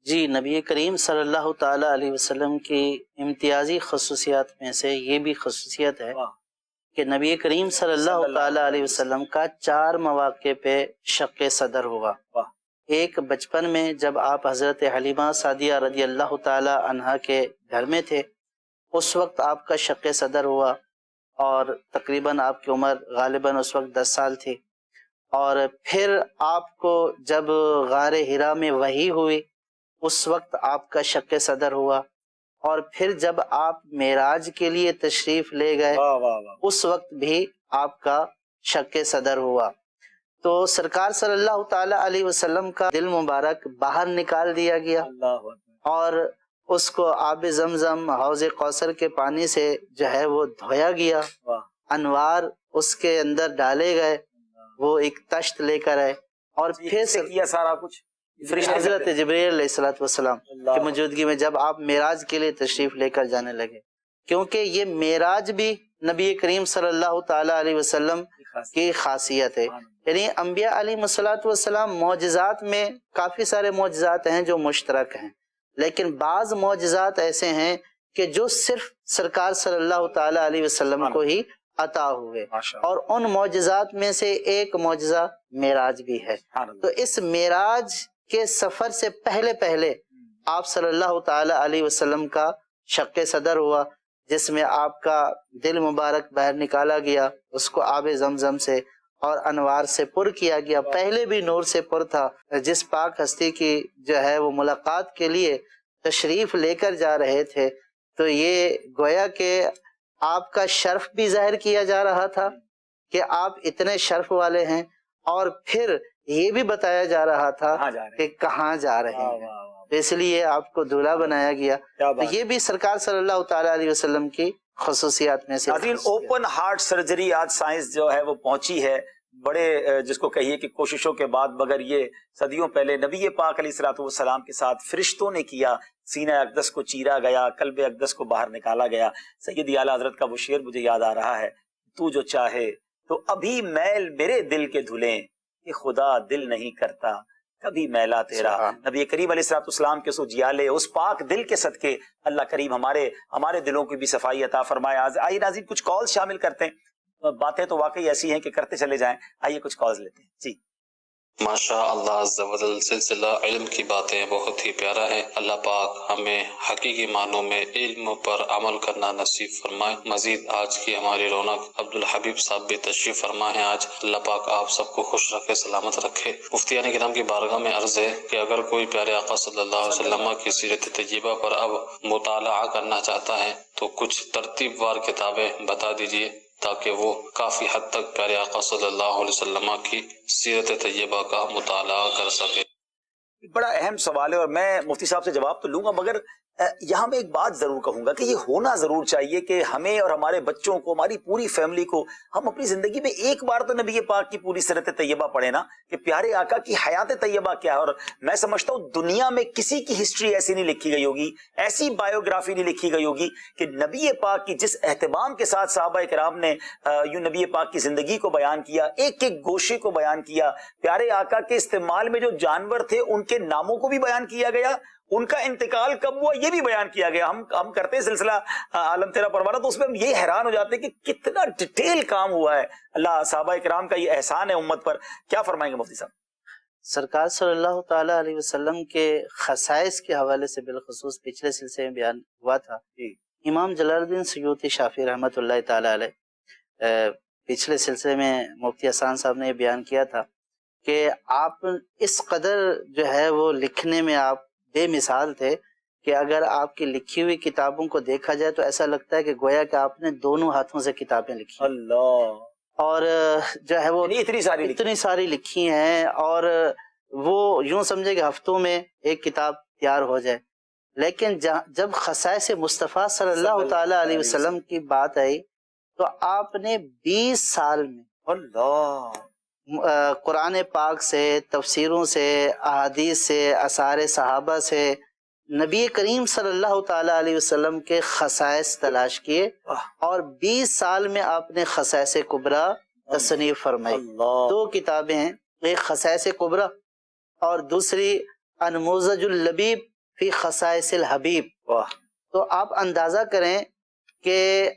جی، نبی کریم صلی اللہ تعالی علیہ وسلم کی امتیازی خصوصیات میں سے یہ بھی خصوصیت ہے کہ نبی کریم صلی اللہ تعالی علیہ وسلم کا 4 مواقع پہ شق صدر ہوا۔ ایک بچپن میں جب آپ حضرت حلیمہ سعدیہ رضی اللہ تعالی عنہا کے گھر میں تھے، اس وقت آپ کا شق صدر ہوا، اور تقریباً آپ کی عمر غالباً اس وقت 10 سال تھی۔ اور پھر آپ کو جب غار حرا میں وحی ہوئی اس وقت آپ کا شق صدر ہوا، اور پھر جب آپ معراج کے لیے تشریف لے گئے اس وقت بھی آپ کا شق صدر ہوا۔ تو سرکار صلی اللہ تعالی علیہ وسلم کا دل مبارک باہر نکال دیا گیا، اور اس کو آب زمزم حوض کوثر کے پانی سے جو ہے وہ دھویا گیا، انوار اس کے اندر ڈالے گئے، وہ ایک تشت لے کر آئے، اور پھر کیا سارا کچھ حضرت جبرائیل علیہ السلام کی موجودگی میں جب آپ معراج کے لیے تشریف لے کر جانے لگے، کیونکہ یہ معراج بھی نبی کریم صلی اللہ تعالی علیہ وسلم کی خاصیت ہے۔ یعنی انبیاء علیہ السلام معجزات میں کافی سارے معجزات ہیں جو مشترک ہیں، لیکن بعض معجزات ایسے ہیں کہ جو صرف سرکار صلی اللہ تعالی علیہ وسلم کو ہی عطا ہوئے، اور ان معجزات میں سے ایک معجزہ معراج بھی ہے۔ تو اس معراج کے سفر سے پہلے آپ صلی اللہ تعالی علیہ وسلم کا شق صدر ہوا، جس میں آپ کا دل مبارک باہر نکالا گیا، اس کو آب زمزم سے اور انوار سے پر کیا گیا۔ پہلے بھی نور سے پر تھا۔ جس پاک ہستی کی جو ہے وہ ملاقات کے لیے تشریف لے کر جا رہے تھے، تو یہ گویا کہ آپ کا شرف بھی ظاہر کیا جا رہا تھا کہ آپ اتنے شرف والے ہیں، اور پھر یہ بھی بتایا جا رہا تھا کہ کہاں جا رہے ہیں، اس لیے آپ کو دولہا بنایا گیا۔ تو یہ بھی سرکار صلی اللہ تعالی علیہ وسلم کی خصوصیات میں سے۔ اوپن ہارٹ سرجری آج سائنس جو ہے وہ پہنچی ہے، بڑے جس کو کہیے کہ کوششوں کے بعد، مگر یہ صدیوں پہلے نبی پاک علیہ الصلوۃ والسلام کے ساتھ فرشتوں نے کیا، سینہ اقدس کو چیرا گیا، قلب اقدس کو باہر نکالا گیا۔ سیدی اعلیٰ حضرت کا وہ شعر مجھے یاد آ رہا ہے، تو جو چاہے تو ابھی میل میرے دل کے دھلیں، کہ خدا دل نہیں کرتا کبھی میلا تیرا۔ نبی کریم علیہ الصلوۃ والسلام کے سو جیالے اس پاک دل کے صدقے اللہ کریم ہمارے دلوں کی بھی صفائی عطا فرمائے۔ آئیے ناظرین کچھ کال شامل کرتے ہیں، باتیں تو واقعی ایسی ہیں کہ کرتے چلے جائیں۔ آئیے کچھ کالز لیتے ہیں جی۔ ماشاء اللہ عز و جل، سلسلہ علم کی باتیں بہت ہی پیارا ہے۔ اللہ پاک ہمیں حقیقی معنوں میں علم پر عمل کرنا نصیب فرمائے۔ مزید آج کی ہماری رونق عبدالحبیب صاحب بھی تشریف فرما ہے آج۔ اللہ پاک آپ سب کو خوش رکھے، سلامت رکھے۔ مفتیان کرام کی بارگاہ میں عرض ہے کہ اگر کوئی پیارے آقا صلی اللہ علیہ وسلم کی سیرت طیبہ پر اب مطالعہ کرنا چاہتا ہے تو کچھ ترتیب وار کتابیں بتا دیجئے تاکہ وہ کافی حد تک پیارے آقا صلی اللہ علیہ وسلم کی سیرت طیبہ کا مطالعہ کر سکے۔ بڑا اہم سوال ہے اور میں مفتی صاحب سے جواب تو لوں گا، مگر یہاں میں ایک بات ضرور کہوں گا کہ یہ ہونا ضرور چاہیے کہ ہمیں اور ہمارے بچوں کو، ہماری پوری فیملی کو، ہم اپنی زندگی میں ایک بار تو نبی پاک کی پوری سیرت طیبہ پڑھیں نا، کہ پیارے آقا کی حیات طیبہ کیا ہے۔ اور میں سمجھتا ہوں دنیا میں کسی کی ہسٹری ایسی نہیں لکھی گئی ہوگی، ایسی بایوگرافی نہیں لکھی گئی ہوگی کہ نبی پاک کی جس اہتمام کے ساتھ صحابہ کرام نے یوں نبی پاک کی زندگی کو بیان کیا، ایک ایک گوشے کو بیان کیا، پیارے آقا کے استعمال میں جو جانور تھے ان کے ناموں کو بھی بیان کیا گیا، ان کا انتقال کب ہوا یہ بھی بیان کیا گیا۔ ہم کرتے ہیں سلسلہ عالم تیرا پروانہ، تو اس میں ہم یہ حیران ہو جاتے ہیں کہ کتنا ڈیٹیل کام ہوا ہے۔ اللہ صحابہ کرام کا یہ احسان ہے امت پر۔ کیا فرمائیں گے مفتی صاحب؟ سرکار صلی اللہ تعالی علیہ وسلم کے خصائص کے حوالے سے بالخصوص پچھلے سلسلے میں بیان ہوا تھا۔ امام جلال الدین سیوطی شافعی رحمۃ اللہ تعالی علیہ پچھلے سلسلے میں مفتی احسان صاحب نے یہ بیان کیا تھا کہ آپ اس قدر جو ہے وہ لکھنے میں آپ بے مثال تھے کہ اگر آپ کی لکھی ہوئی کتابوں کو دیکھا جائے تو ایسا لگتا ہے کہ گویا کہ آپ نے دونوں ہاتھوں سے کتابیں لکھی، اللہ، اور جو ہے وہ اتنی ساری لکھی ہیں، اور وہ یوں سمجھے کہ ہفتوں میں ایک کتاب تیار ہو جائے۔ لیکن جب خصائص مصطفیٰ صلی اللہ تعالی علیہ وسلم کی بات آئی تو آپ نے 20 سال میں اللہ قرآن پاک سے، تفسیروں سے، احادیث سے، آثار صحابہ سے نبی کریم صلی اللہ تعالی علیہ وسلم کے خصائص تلاش کیے، اور 20 سال میں آپ نے خصائص کبریٰ تصنیف فرمائی۔ 2 کتابیں ہیں، ایک خصائص کبریٰ اور دوسری انموذج اللبیب فی خصائص الحبیب۔ تو آپ اندازہ کریں کہ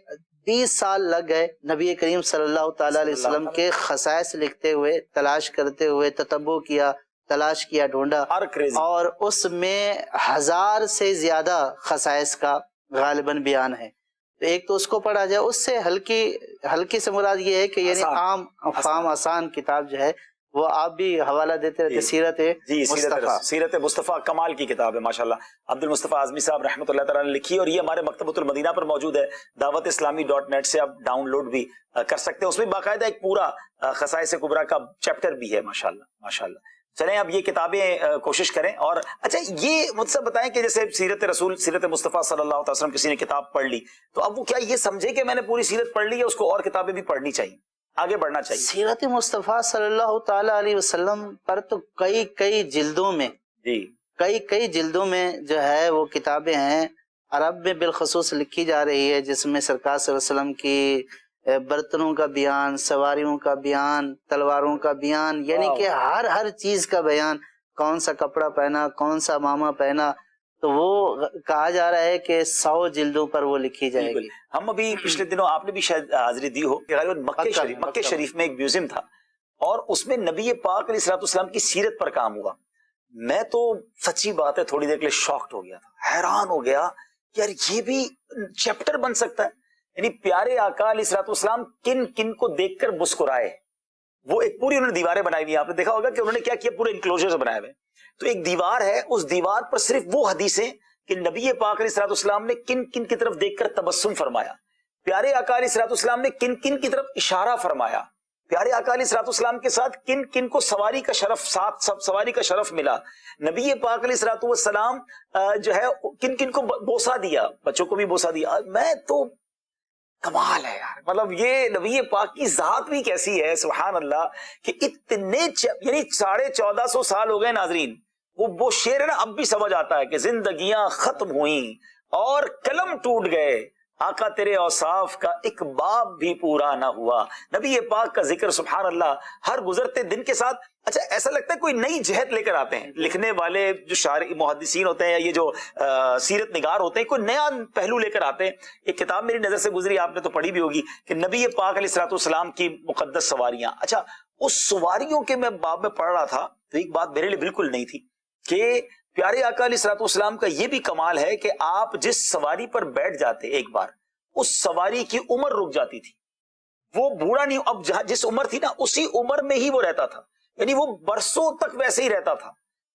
20 سال لگ گئے نبی کریم صلی اللہ تعالی علیہ وسلم کے خصائص لکھتے ہوئے، تلاش کرتے ہوئے، تتبع کیا، تلاش کیا، ڈھونڈا، اور اس میں 1000 سے زیادہ خصائص کا غالباً بیان ہے۔ تو ایک تو اس کو پڑھا جائے، اس سے ہلکی سے مراد یہ ہے کہ یعنی عام فام آسان کتاب جو ہے وہ آپ بھی حوالہ دیتے رہتے، سیرت مصطفیٰ کمال کی کتاب ہے ماشاءاللہ، عبد المصطفیٰ اعظمی صاحب رحمۃ اللہ تعالیٰ نے لکھی، اور یہ ہمارے مکتبۃ المدینہ پر موجود ہے، dawatIslami.net سے آپ ڈاؤن لوڈ بھی کر سکتے ہیں۔ اس میں باقاعدہ ایک پورا خصائص کبریٰ کا چیپٹر بھی ہے ماشاءاللہ ماشاءاللہ۔ چلیں اب یہ کتابیں کوشش کریں۔ اور اچھا یہ مجھ سے بتائیں کہ جیسے سیرت رسول، سیرت مصطفیٰ صلی اللہ علیہ وسلم کسی نے کتاب پڑھ لی تو اب وہ کیا یہ سمجھے کہ میں نے پوری سیرت پڑھ لی ہے، اس کو اور کتابیں بھی پڑھنی چاہیے، آگے بڑھنا چاہیے؟ سیرت مصطفیٰ صلی اللہ تعالی علیہ وسلم پر تو کئی جلدوں میں کئی جلدوں میں جو ہے وہ کتابیں ہیں، عرب میں بالخصوص لکھی جا رہی ہے، جس میں سرکار صلی اللہ علیہ وسلم کی برتنوں کا بیان، سواریوں کا بیان، تلواروں کا بیان، یعنی کہ ہر چیز کا بیان، کون سا کپڑا پہنا، کون سا ماما پہنا، تو وہ کہا جا رہا ہے کہ 100 جلدوں پر وہ لکھی جائے گی۔ ہم ابھی پچھلے دنوں آپ نے بھی شاید حاضری دی ہو کہ غالباً مکہ شریف میں ایک میوزیم تھا، اور اس میں نبی پاک علیہ الصلوۃ والسلام کی سیرت پر کام ہوا۔ میں تو سچی بات ہے تھوڑی دیر کے لیے شاکڈ ہو گیا تھا، حیران ہو گیا کہ یار یہ بھی چیپٹر بن سکتا ہے، یعنی پیارے آقا علیہ الصلوۃ والسلام کن کن کو دیکھ کر مسکرائے۔ وہ ایک پوری انہوں نے دیواریں بنائی ہوئی ہیں، آپ نے دیکھا ہوگا کہ انہوں نے کیا کیا، پورے انکلوژرز بنائے ہوئے، تو ایک دیوار ہے، اس دیوار پر صرف وہ حدیثیں کہ نبی پاک علیہ الصلوۃ والسلام نے کن کن کی طرف دیکھ کر تبسم فرمایا، پیارے آقا علیہ الصلوۃ والسلام نے کن کن کی طرف اشارہ فرمایا، پیارے آقا علیہ الصلوۃ والسلام کے ساتھ کن کن کو سواری کا شرف ملا، نبی پاک علیہ الصلوۃ والسلام جو ہے کن کن کو بوسہ دیا، بچوں کو بھی بوسہ دیا۔ میں تو کمال ہے یار. مطلب یہ نبی پاک کی ذات بھی کیسی ہے سبحان اللہ کہ اتنے یعنی 1450 سال ہو گئے ناظرین. وہ شعر ہے نا اب بھی سمجھ آتا ہے کہ زندگیاں ختم ہوئیں اور قلم ٹوٹ گئے, آقا تیرے اوصاف کا ایک باب بھی پورا نہ ہوا. نبی پاک کا ذکر سبحان اللہ ہر گزرتے دن کے ساتھ اچھا ایسا لگتا ہے کوئی نئی جہت لے کر آتے ہیں لکھنے والے جو شاعر محدثین ہوتے ہیں یا یہ جو سیرت نگار ہوتے ہیں, کوئی نیا پہلو لے کر آتے ہیں. ایک کتاب میری نظر سے گزری, آپ نے تو پڑھی بھی ہوگی, کہ نبی پاک علیہ الصلوۃ والسلام کی مقدس سواریاں. اچھا اس سواریوں کے میں باب میں پڑھ رہا تھا تو ایک بات میرے لیے بالکل نہیں تھی کہ پیارے آقا علیہ الصلوۃ والسلام کا یہ بھی کمال ہے کہ آپ جس سواری پر بیٹھ جاتے ایک بار اس سواری کی عمر رک جاتی تھی, وہ بوڑھا نہیں, اب جس عمر تھی نا اسی عمر میں ہی وہ رہتا تھا, یعنی وہ برسوں تک ویسے ہی رہتا تھا.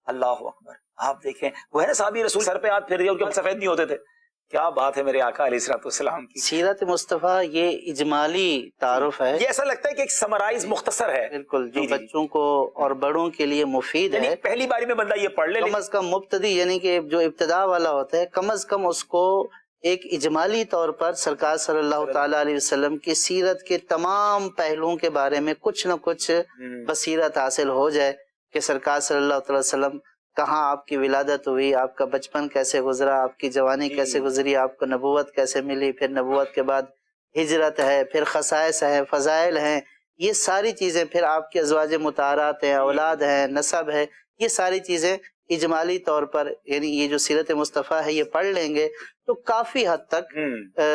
اللہ اکبر. آپ دیکھیں وہ ہے نا صحابی رسول سر پہ ہاتھ پھیر دیا ان کے سفید نہیں ہوتے تھے. کیا بات ہے میرے آقا علیہ الصلوۃ والسلام کی. سیرت مصطفیٰ یہ اجمالی تعارف ہے, یہ ایسا لگتا ہے کہ ایک سمرائز مختصر ہے بالکل, جو بچوں کو اور بڑوں کے لیے مفید ہے. پہلی باری میں بندہ یہ پڑھ لے, کم از کم مبتدی یعنی کہ جو ابتدا والا ہوتا ہے کم از کم اس کو ایک اجمالی طور پر سرکار صلی اللہ تعالی علیہ وسلم کی سیرت کے تمام پہلوؤں کے بارے میں کچھ نہ کچھ بصیرت حاصل ہو جائے کہ سرکار صلی اللہ تعالی وسلم کہاں آپ کی ولادت ہوئی, آپ کا بچپن کیسے گزرا, آپ کی جوانی کیسے گزری, آپ کو نبوت کیسے ملی, پھر نبوت کے بعد ہجرت ہے, پھر خصائص ہے, فضائل ہیں, یہ ساری چیزیں, پھر آپ کے ازواج مطہرات ہیں, اولاد ہیں, نسب ہے, یہ ساری چیزیں اجمالی طور پر یعنی یہ جو سیرت مصطفیٰ ہے یہ پڑھ لیں گے تو کافی حد تک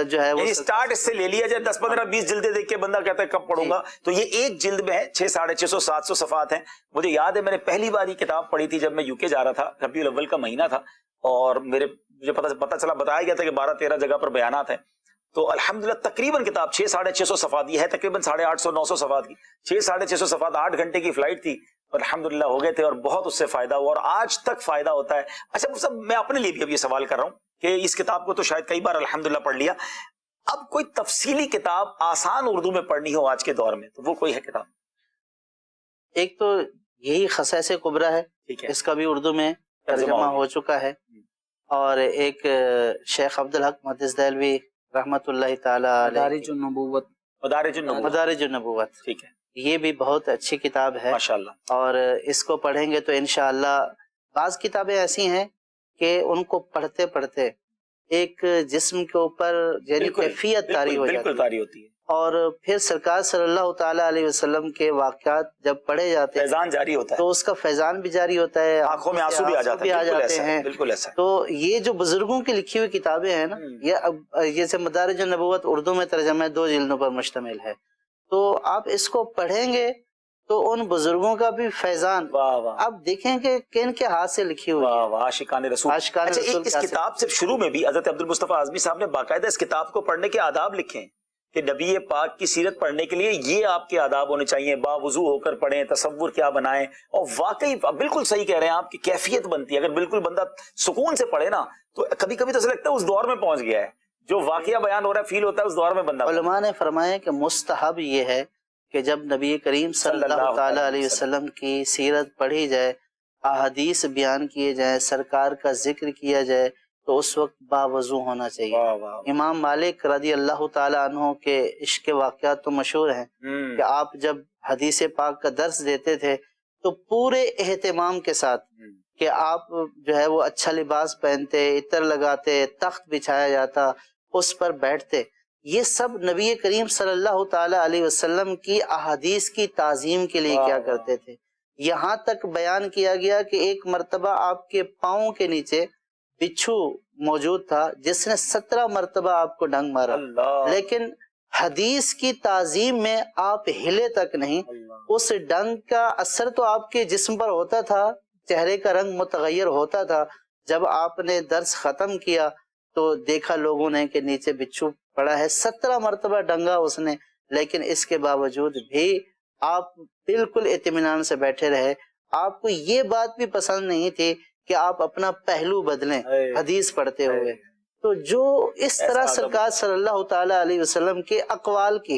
جو ہے وہ سٹارٹ اس سے لے لیا جائے. 10 15 20 جلدیں دیکھ کے بندہ کہتا ہے کب پڑھوں گا, تو یہ ایک جلد میں ہے 600 650 700 صفحات ہیں. مجھے یاد ہے میں نے پہلی بار یہ کتاب پڑھی تھی جب میں یو کے جا رہا تھا, ربیع الاول کا مہینہ تھا, اور مجھے پتہ چلا بتایا گیا تھا کہ 12 13 جگہ پر بیانات ہیں. تو الحمدللہ تقریباً کتاب 600 صفحات, یہ ہے تقریباً 850 900 صفحات کی, 600 صفحات, 8 گھنٹے کی فلائٹ تھی, الحمدللہ ہو گئے تھے اور بہت اس سے فائدہ ہوا اور آج تک فائدہ ہوتا ہے. اچھا سب میں اپنے لیے بھی اب یہ سوال کر رہا ہوں کہ اس کتاب کو تو شاید کئی بار الحمدللہ پڑھ لیا, اب کوئی تفصیلی کتاب آسان اردو میں پڑھنی ہو آج کے دور میں تو وہ کوئی ہے کتاب؟ ایک تو یہی خصائص کبریٰ ہے, اس کا بھی اردو میں ترجمہ ہو چکا ہے, اور ایک شیخ عبدالحق محدث دہلوی رحمت اللہ تعالی مدارج النبوت, مدارج النبوت, ٹھیک ہے, یہ بھی بہت اچھی کتاب ہے ماشاءاللہ, اور اس کو پڑھیں گے تو انشاءاللہ. بعض کتابیں ایسی ہیں کہ ان کو پڑھتے پڑھتے ایک جسم کے اوپر یعنی کیفیت طاری ہو جاتی ہے, اور پھر سرکار صلی اللہ تعالی علیہ وسلم کے واقعات جب پڑھے جاتے ہیں فیضان جاری ہوتا ہے, تو اس کا فیضان بھی جاری ہوتا ہے, آنکھوں میں آنسو بھی آ جاتے ہیں, بالکل ایسا. تو یہ جو بزرگوں کی لکھی ہوئی کتابیں ہیں نا, یہ جیسے مدارج النبوت اردو میں ترجمہ ہے, 2 جلدوں پر مشتمل ہے, تو آپ اس کو پڑھیں گے تو ان بزرگوں کا بھی فیضان آپ دیکھیں کہ کن کے ہاتھ سے لکھی ہوئی ہے, عاشقان رسول. اس کتاب سے شروع میں بھی حضرت عبدالمصطفیٰ اعظمی صاحب نے باقاعدہ اس کتاب کو پڑھنے کے آداب لکھے ہیں کہ نبی پاک کی سیرت پڑھنے کے لیے یہ آپ کے آداب ہونے چاہیے, باوضو ہو کر پڑھیں, تصور کیا بنائیں, اور واقعی بالکل صحیح کہہ رہے ہیں آپ کی کیفیت بنتی ہے. اگر بالکل بندہ سکون سے پڑھے نا تو کبھی کبھی تو ایسا لگتا ہے اس دور میں پہنچ گیا ہے, جو واقعہ بیان ہو رہا ہے فیل ہوتا ہے اس دور میں بندہ. علماء نے فرمایا کہ مستحب یہ ہے کہ جب نبی کریم صلی اللہ تعالی علیہ وسلم کی سیرت پڑھی جائے, احادیث بیان کیے جائیں, سرکار کا ذکر کیا جائے, تو اس وقت باوضو ہونا چاہیے. امام مالک رضی اللہ تعالی عنہ کے عشق واقعات تو مشہور ہیں کہ آپ جب حدیث پاک کا درس دیتے تھے تو پورے اہتمام کے ساتھ کہ آپ جو ہے وہ اچھا لباس پہنتے, عطر لگاتے, تخت بچھایا جاتا, اس پر بیٹھتے. یہ سب نبی کریم صلی اللہ تعالی علیہ وسلم کی احادیث کی تعظیم کے لیے کیا کرتے تھے. یہاں تک بیان کیا گیا کہ ایک مرتبہ آپ کے پاؤں کے نیچے بچھو موجود تھا جس نے 17 مرتبہ آپ کو ڈنگ مارا, لیکن حدیث کی تعظیم میں آپ ہلے تک نہیں. اس ڈنگ کا اثر تو آپ کے جسم پر ہوتا تھا, چہرے کا رنگ متغیر ہوتا تھا. جب آپ نے درس ختم کیا تو دیکھا لوگوں نے کہ نیچے بچھو پڑا ہے, 17 مرتبہ ڈنگا اس نے, لیکن اس کے باوجود بھی آپ بالکل اطمینان سے بیٹھے رہے. آپ کو یہ بات بھی پسند نہیں تھی کہ آپ اپنا پہلو بدلیں حدیث پڑھتے ہوئے. تو جو اس طرح سرکار صلی اللہ تعالی علیہ وسلم کے اقوال کی,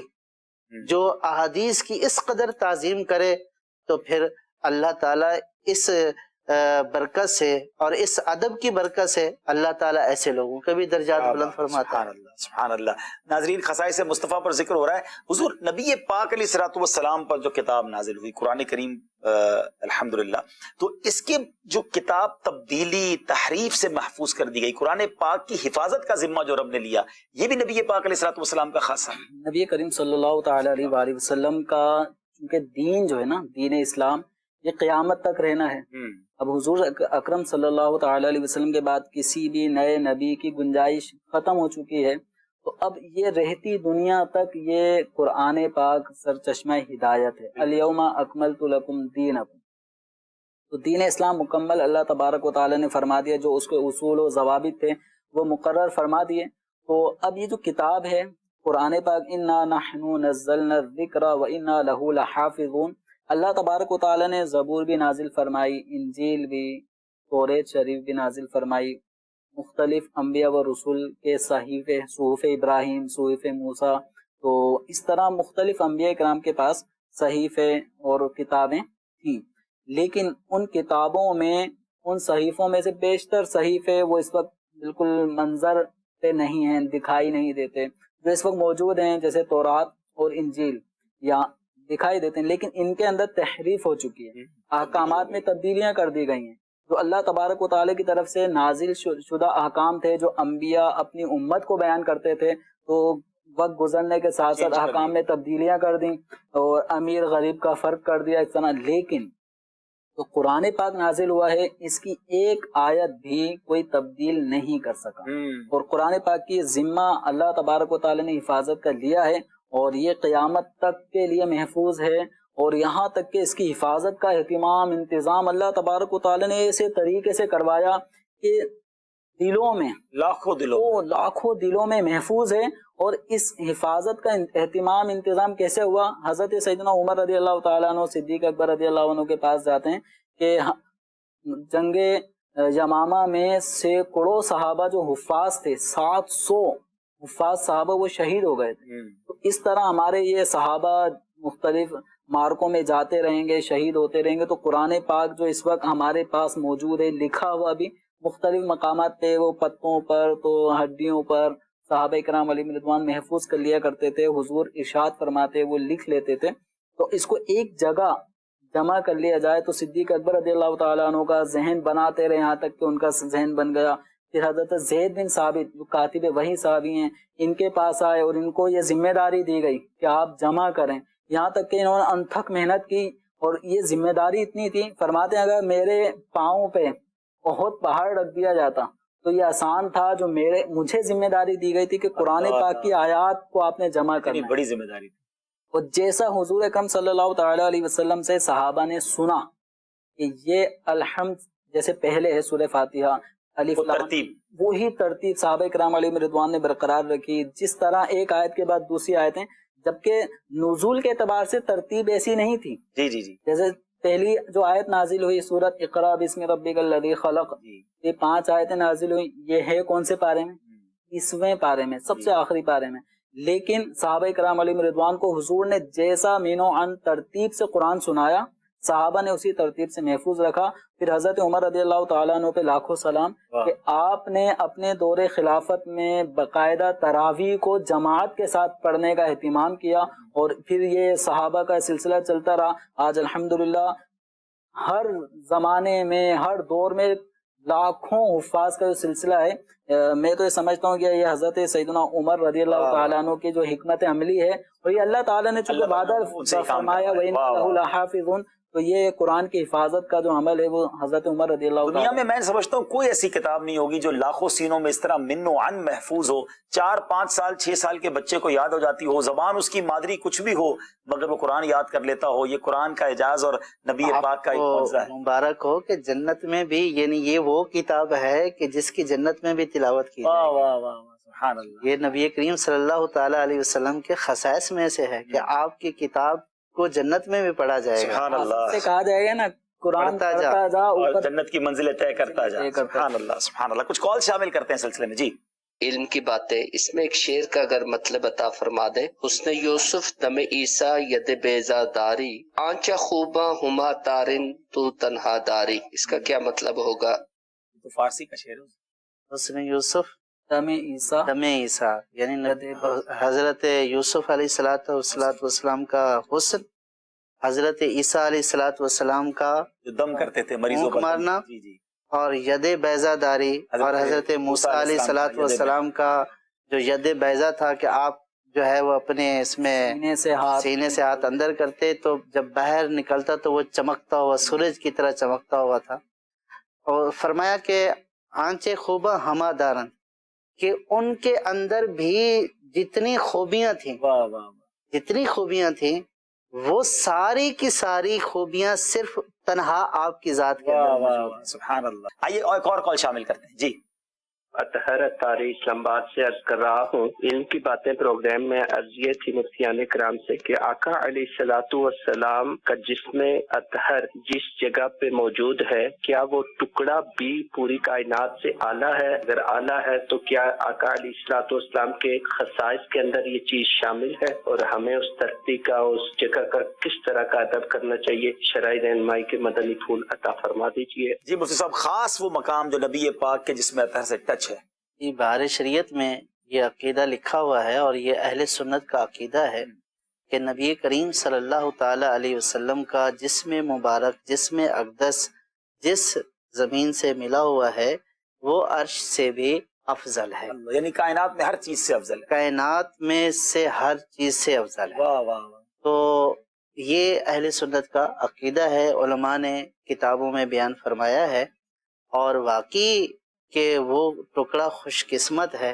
جو احادیث کی اس قدر تعظیم کرے, تو پھر اللہ تعالیٰ اس برکت سے اور اس ادب کی برکت سے اللہ تعالیٰ ایسے لوگوں کے بھی درجات بلند فرماتا سبحان ہے۔ اللہ سبحان اللہ۔ ناظرین، خصائص مصطفیٰ پر ذکر ہو رہا ہے۔ حضور نبی پاک علیہ الصلوۃ والسلام پر جو کتاب نازل ہوئی قرآن کریم الحمدللہ، تو اس کے جو کتاب تبدیلی تحریف سے محفوظ کر دی گئی، قرآن پاک کی حفاظت کا ذمہ جو رب نے لیا، یہ بھی نبی پاک علیہ الصلوۃ والسلام کا خاصہ ہے۔ نبی کریم صلی اللہ تعالی علیہ وآلہ وسلم کا چونکہ دین جو ہے نا، دین اسلام، یہ قیامت تک رہنا ہے۔ اب حضور اکرم صلی اللہ تعالی علیہ وسلم کے بعد کسی بھی نئے نبی کی گنجائش ختم ہو چکی ہے، تو اب یہ رہتی دنیا تک یہ قرآن پاک سرچشمہ ہدایت ہے۔ الیوم اکملت لکم دینکم، تو دین اسلام مکمل اللہ تبارک و تعالی نے فرما دیا، جو اس کے اصول و ضوابط تھے وہ مقرر فرما دیے۔ تو اب یہ جو کتاب ہے قرآن پاک، انا نحن نزلنا الذکر وانا لہ لحافظون، اللہ تبارک و تعالی نے زبور بھی نازل فرمائی، انجیل بھی، توریت شریف بھی نازل فرمائی، مختلف انبیاء و رسول کے صحیفے، صحف ابراہیم، صحف موسیٰ، تو اس طرح مختلف انبیاء کرام کے پاس صحیفے اور کتابیں تھیں، لیکن ان کتابوں میں، ان صحیفوں میں سے بیشتر صحیفے وہ اس وقت بالکل منظر پہ نہیں ہیں، دکھائی نہیں دیتے۔ جو اس وقت موجود ہیں جیسے تورات اور انجیل یا دکھائی دیتے ہیں، لیکن ان کے اندر تحریف ہو چکی ہے، احکامات میں تبدیلیاں کر دی گئی ہیں۔ جو اللہ تبارک و تعالی کی طرف سے نازل شدہ احکام تھے، جو انبیاء اپنی امت کو بیان کرتے تھے، تو وقت گزرنے کے ساتھ ساتھ احکام میں تبدیلیاں کر دیں اور امیر غریب کا فرق کر دیا اس طرح۔ لیکن تو قرآن پاک نازل ہوا ہے، اس کی ایک آیت بھی کوئی تبدیل نہیں کر سکا، اور قرآن پاک کی ذمہ اللہ تبارک و تعالی نے حفاظت کا لیا ہے، اور یہ قیامت تک کے لیے محفوظ ہے، اور یہاں تک کہ اس کی حفاظت کا اہتمام، انتظام اللہ تبارک و تعالی نے ایسے طریقے سے کروایا کہ دلوں میں، لاکھوں دلوں میں محفوظ ہے۔ اور اس حفاظت کا اہتمام، انتظام کیسے ہوا؟ حضرت سیدنا عمر رضی اللہ تعالیٰ عنہ، صدیق اکبر رضی اللہ عنہ کے پاس جاتے ہیں کہ جنگ یمامہ میں سینکڑوں صحابہ جو حفاظ تھے، 700 حفاظ صحابہ وہ شہید ہو گئے تھے۔ تو اس طرح ہمارے یہ صحابہ مختلف مارکوں میں جاتے رہیں گے، شہید ہوتے رہیں گے، تو قرآن پاک جو اس وقت ہمارے پاس موجود ہے، لکھا ہوا بھی مختلف مقامات پہ، وہ پتوں پر، تو ہڈیوں پر صحابہ کرام علیہم رضوان محفوظ کر لیا کرتے تھے، حضور ارشاد فرماتے وہ لکھ لیتے تھے۔ تو اس کو ایک جگہ جمع کر لیا جائے تو صدیق اکبر رضی اللہ تعالیٰ عنہ کا ذہن بناتے رہے، یہاں تک کہ ان کا ذہن بن گیا۔ پھر حضرت زید بن ثابت جو کاتب وحی صحابی ہیں، ان کے پاس آئے اور ان کو یہ ذمہ داری دی گئی کہ آپ جمع کریں، یہاں تک کہ انہوں نے انتھک محنت کی، اور یہ ذمہ داری اتنی تھی، فرماتے ہیں اگر میرے پاؤں پہ بہت پہاڑ رکھ دیا جاتا تو یہ آسان تھا، جو مجھے ذمہ داری دی گئی تھی کہ قرآن پاک کی آیات کو آپ نے جمع کرنا ہے، بڑی ذمہ داری تھی۔ اور جیسا حضور اکرم صلی اللہ تعالی علیہ وسلم سے صحابہ نے سنا کہ یہ الحمد جیسے پہلے ہے سورہ فاتحہ، الف لام، وہی ترتیب صحابہ کرام علیہ رضوان نے برقرار رکھی، جس طرح ایک آیت کے بعد دوسری آیتیں، جبکہ نزول کے اعتبار سے ترتیب ایسی نہیں تھی۔ جی جیسے پہلی جو آیت نازل ہوئی سورۃ اقرا بسم ربک الذی خلق، یہ 5 آیتیں نازل ہوئی، یہ ہے کون سے پارے میں؟ 20ویں پارے میں، سب سے آخری پارے میں۔ لیکن صحابہ کرام علیہ رضوان کو حضور نے جیسا مینو عن ترتیب سے قرآن سنایا، صحابہ نے اسی ترتیب سے محفوظ رکھا۔ پھر حضرت عمر رضی اللہ تعالیٰ عنہ پہ لاکھوں سلام کہ آپ نے اپنے دور خلافت میں باقاعدہ تراویح کو جماعت کے ساتھ پڑھنے کا اہتمام کیا، اور پھر یہ صحابہ کا سلسلہ چلتا رہا۔ آج الحمدللہ ہر زمانے میں، ہر دور میں لاکھوں حفاظ کا جو سلسلہ ہے، میں تو یہ سمجھتا ہوں کہ یہ حضرت سیدنا عمر رضی اللہ تعالیٰ عنہ کی جو حکمت عملی ہے، اور یہ اللہ تعالیٰ نے چونکہ وعدہ فرمایا وَإِنَّ لَهُ لَحَافِظٌ، تو یہ قرآن کی حفاظت کا جو عمل ہے وہ حضرت عمر رضی اللہ دنیا میں میں سمجھتا ہوں کوئی ایسی کتاب نہیں ہوگی جو لاکھوں سینوں میں اس طرح من و عن محفوظ ہو، 4 5 سال 6 سال کے بچے کو یاد ہو جاتی ہو، زبان اس کی مادری کچھ بھی ہو مگر وہ قرآن یاد کر لیتا ہو۔ یہ قرآن کا اعجاز اور نبی پاک کا ایک معجزہ ہے۔ مبارک ہو کہ جنت میں بھی، یعنی یہ وہ کتاب ہے کہ جس کی جنت میں بھی تلاوت کی جائے۔ واہ واہ سبحان اللہ۔ یہ نبی کریم صلی اللہ تعالی علیہ وسلم کے خصائص میں سے ہے کہ آپ کی کتاب کو جنت میں بھی پڑھا جائے گا۔ سبحان اللہ، سے کہا جائے گا نا قرآن پڑھتا جا اور جنت کی منزلیں طے کرتا جا۔ سبحان اللہ سبحان اللہ۔ کچھ کال شامل کرتے ہیں سلسلے میں۔ جی علم کی باتیں، اس میں ایک شعر کا اگر مطلب عطا فرما دیں، حسن یوسف دم عیسیٰ ید بیضا داری، آنچہ خوباں ہما تارن تو تنہا داری، اس کا کیا مطلب ہوگا؟ تو فارسی کا شعر ہے. حسن یوسف دم عیسیٰ دم عیسیٰ یعنی حضرت یوسف علیہ السلام کا حسن، حضرت عیسیٰ علیہ السلام کا جو دم کرتے تھے مریضوں پھونک مارنا، جی جی اور ید بیضا داری، اور حضرت موسیٰ علیہ السلام کا جو ید بیضا تھا کہ آپ جو ہے وہ اپنے اس میں سینے سے ہاتھ اندر کرتے تو جب باہر نکلتا تو وہ چمکتا ہوا سورج کی طرح چمکتا ہوا تھا. اور فرمایا کہ آنچے خوباں ہما دارن، کہ ان کے اندر بھی جتنی خوبیاں تھیں، جتنی خوبیاں تھیں وہ ساری کی ساری خوبیاں صرف تنہا آپ کی ذات کے اندر موجود ہیں. سبحان اللہ. آئیے ایک اور کال شامل کرتے ہیں. جی اطہر اتاری اسلام آباد سے عرض کر رہا ہوں. علم کی باتیں پروگرام میں عرض یہ تھی مفتیان کرام سے کہ آقا علیہ السلام کا جسم اطہر جس جگہ پہ موجود ہے، کیا وہ ٹکڑا بھی پوری کائنات سے اعلیٰ ہے؟ اگر اعلیٰ ہے تو کیا آقا علیہ السلام کے خصائص کے اندر یہ چیز شامل ہے؟ اور ہمیں اس دھرتی کا، اس جگہ کا کس طرح کا ادب کرنا چاہیے؟ شرائع رہنمائی کے مدنی پھول عطا فرما دیجیے. جی مفتی صاحب، خاص وہ مقام جو نبی پاک کے جسم اطہر سے ٹچ ہے. یہ بہار شریعت میں یہ عقیدہ لکھا ہوا ہے، اور یہ اہل سنت کا عقیدہ ہے کہ نبی کریم صلی اللہ تعالی علیہ وسلم کا جسم مبارک، جسم اقدس جس زمین سے ملا ہوا ہے وہ عرش سے بھی افضل ہے. یعنی کائنات میں ہر چیز سے افضل ہے. کائنات میں سے ہر چیز سے افضل ہے. واہ واہ. تو یہ اہل سنت کا عقیدہ ہے، علماء نے کتابوں میں بیان فرمایا ہے. اور واقعی کہ وہ ٹکڑا خوش قسمت ہے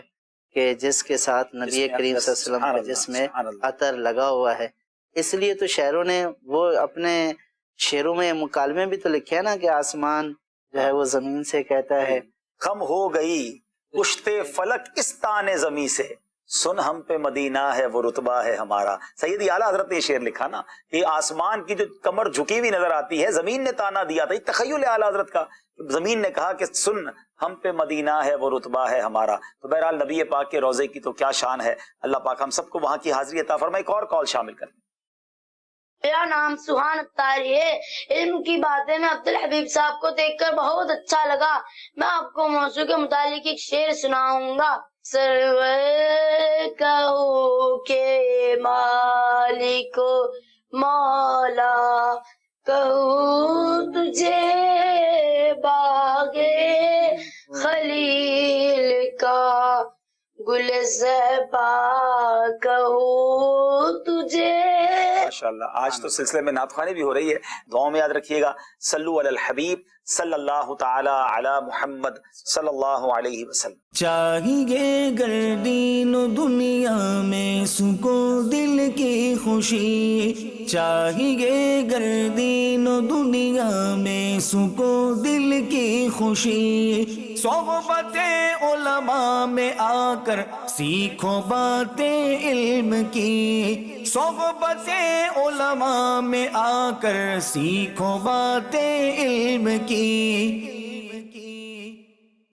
کہ جس کے ساتھ نبی کریم صلی اللہ علیہ وسلم کا جسم عطر لگا ہوا ہے. اس لیے تو شاعروں نے وہ اپنے شعروں میں مکالمے بھی تو لکھے ہیں نا کہ آسمان جو ہے وہ زمین سے کہتا ہے خم ہو گئی کشتے فلک اس تانے زمیں سے، سن ہم پہ مدینہ ہے وہ رتبہ ہے ہمارا. سیدی اعلیٰ حضرت نے یہ شعر لکھا نا کہ آسمان کی جو کمر جھکی ہوئی نظر آتی ہے، زمین نے تانا دیا تھا. یہ تخیل اعلیٰ حضرت کا. زمین نے کہا کہ سن ہم پہ مدینہ ہے وہ رتبہ ہے ہمارا. تو بہرحال نبی پاک کے روزے کی تو کیا شان ہے. اللہ پاک ہم سب کو وہاں کی حاضری عطا فرمائے. ایک اور کال شامل کریں. میرا نام سبحان الطاری ہے. علم کی باتیں میں عبدالحبیب صاحب کو دیکھ کر بہت اچھا لگا. میں آپ کو موضوع کے متعلق ایک شعر سناؤں گا. سرور کہو کہ مالک مولا، کہو تجھے باغ خلیل کا گل زیبا، کہو تجھے. ماشاءاللہ آج تو سلسلے میں نعت خوانی بھی ہو رہی ہے. دعاؤں میں یاد رکھیے گا. صلو علی الحبیب صلی اللہ تعالی علی محمد صلی اللہ علیہ وسلم. چاہیے گر دین و دنیا میں سکو دل کی خوشی، چاہیے گر دین و دنیا میں سکو دل کی خوشی، صحبت علماء میں آ کر سیکھو باتیں علم کی، صحبت علماء میں آ کر سیکھو باتیں علم کی.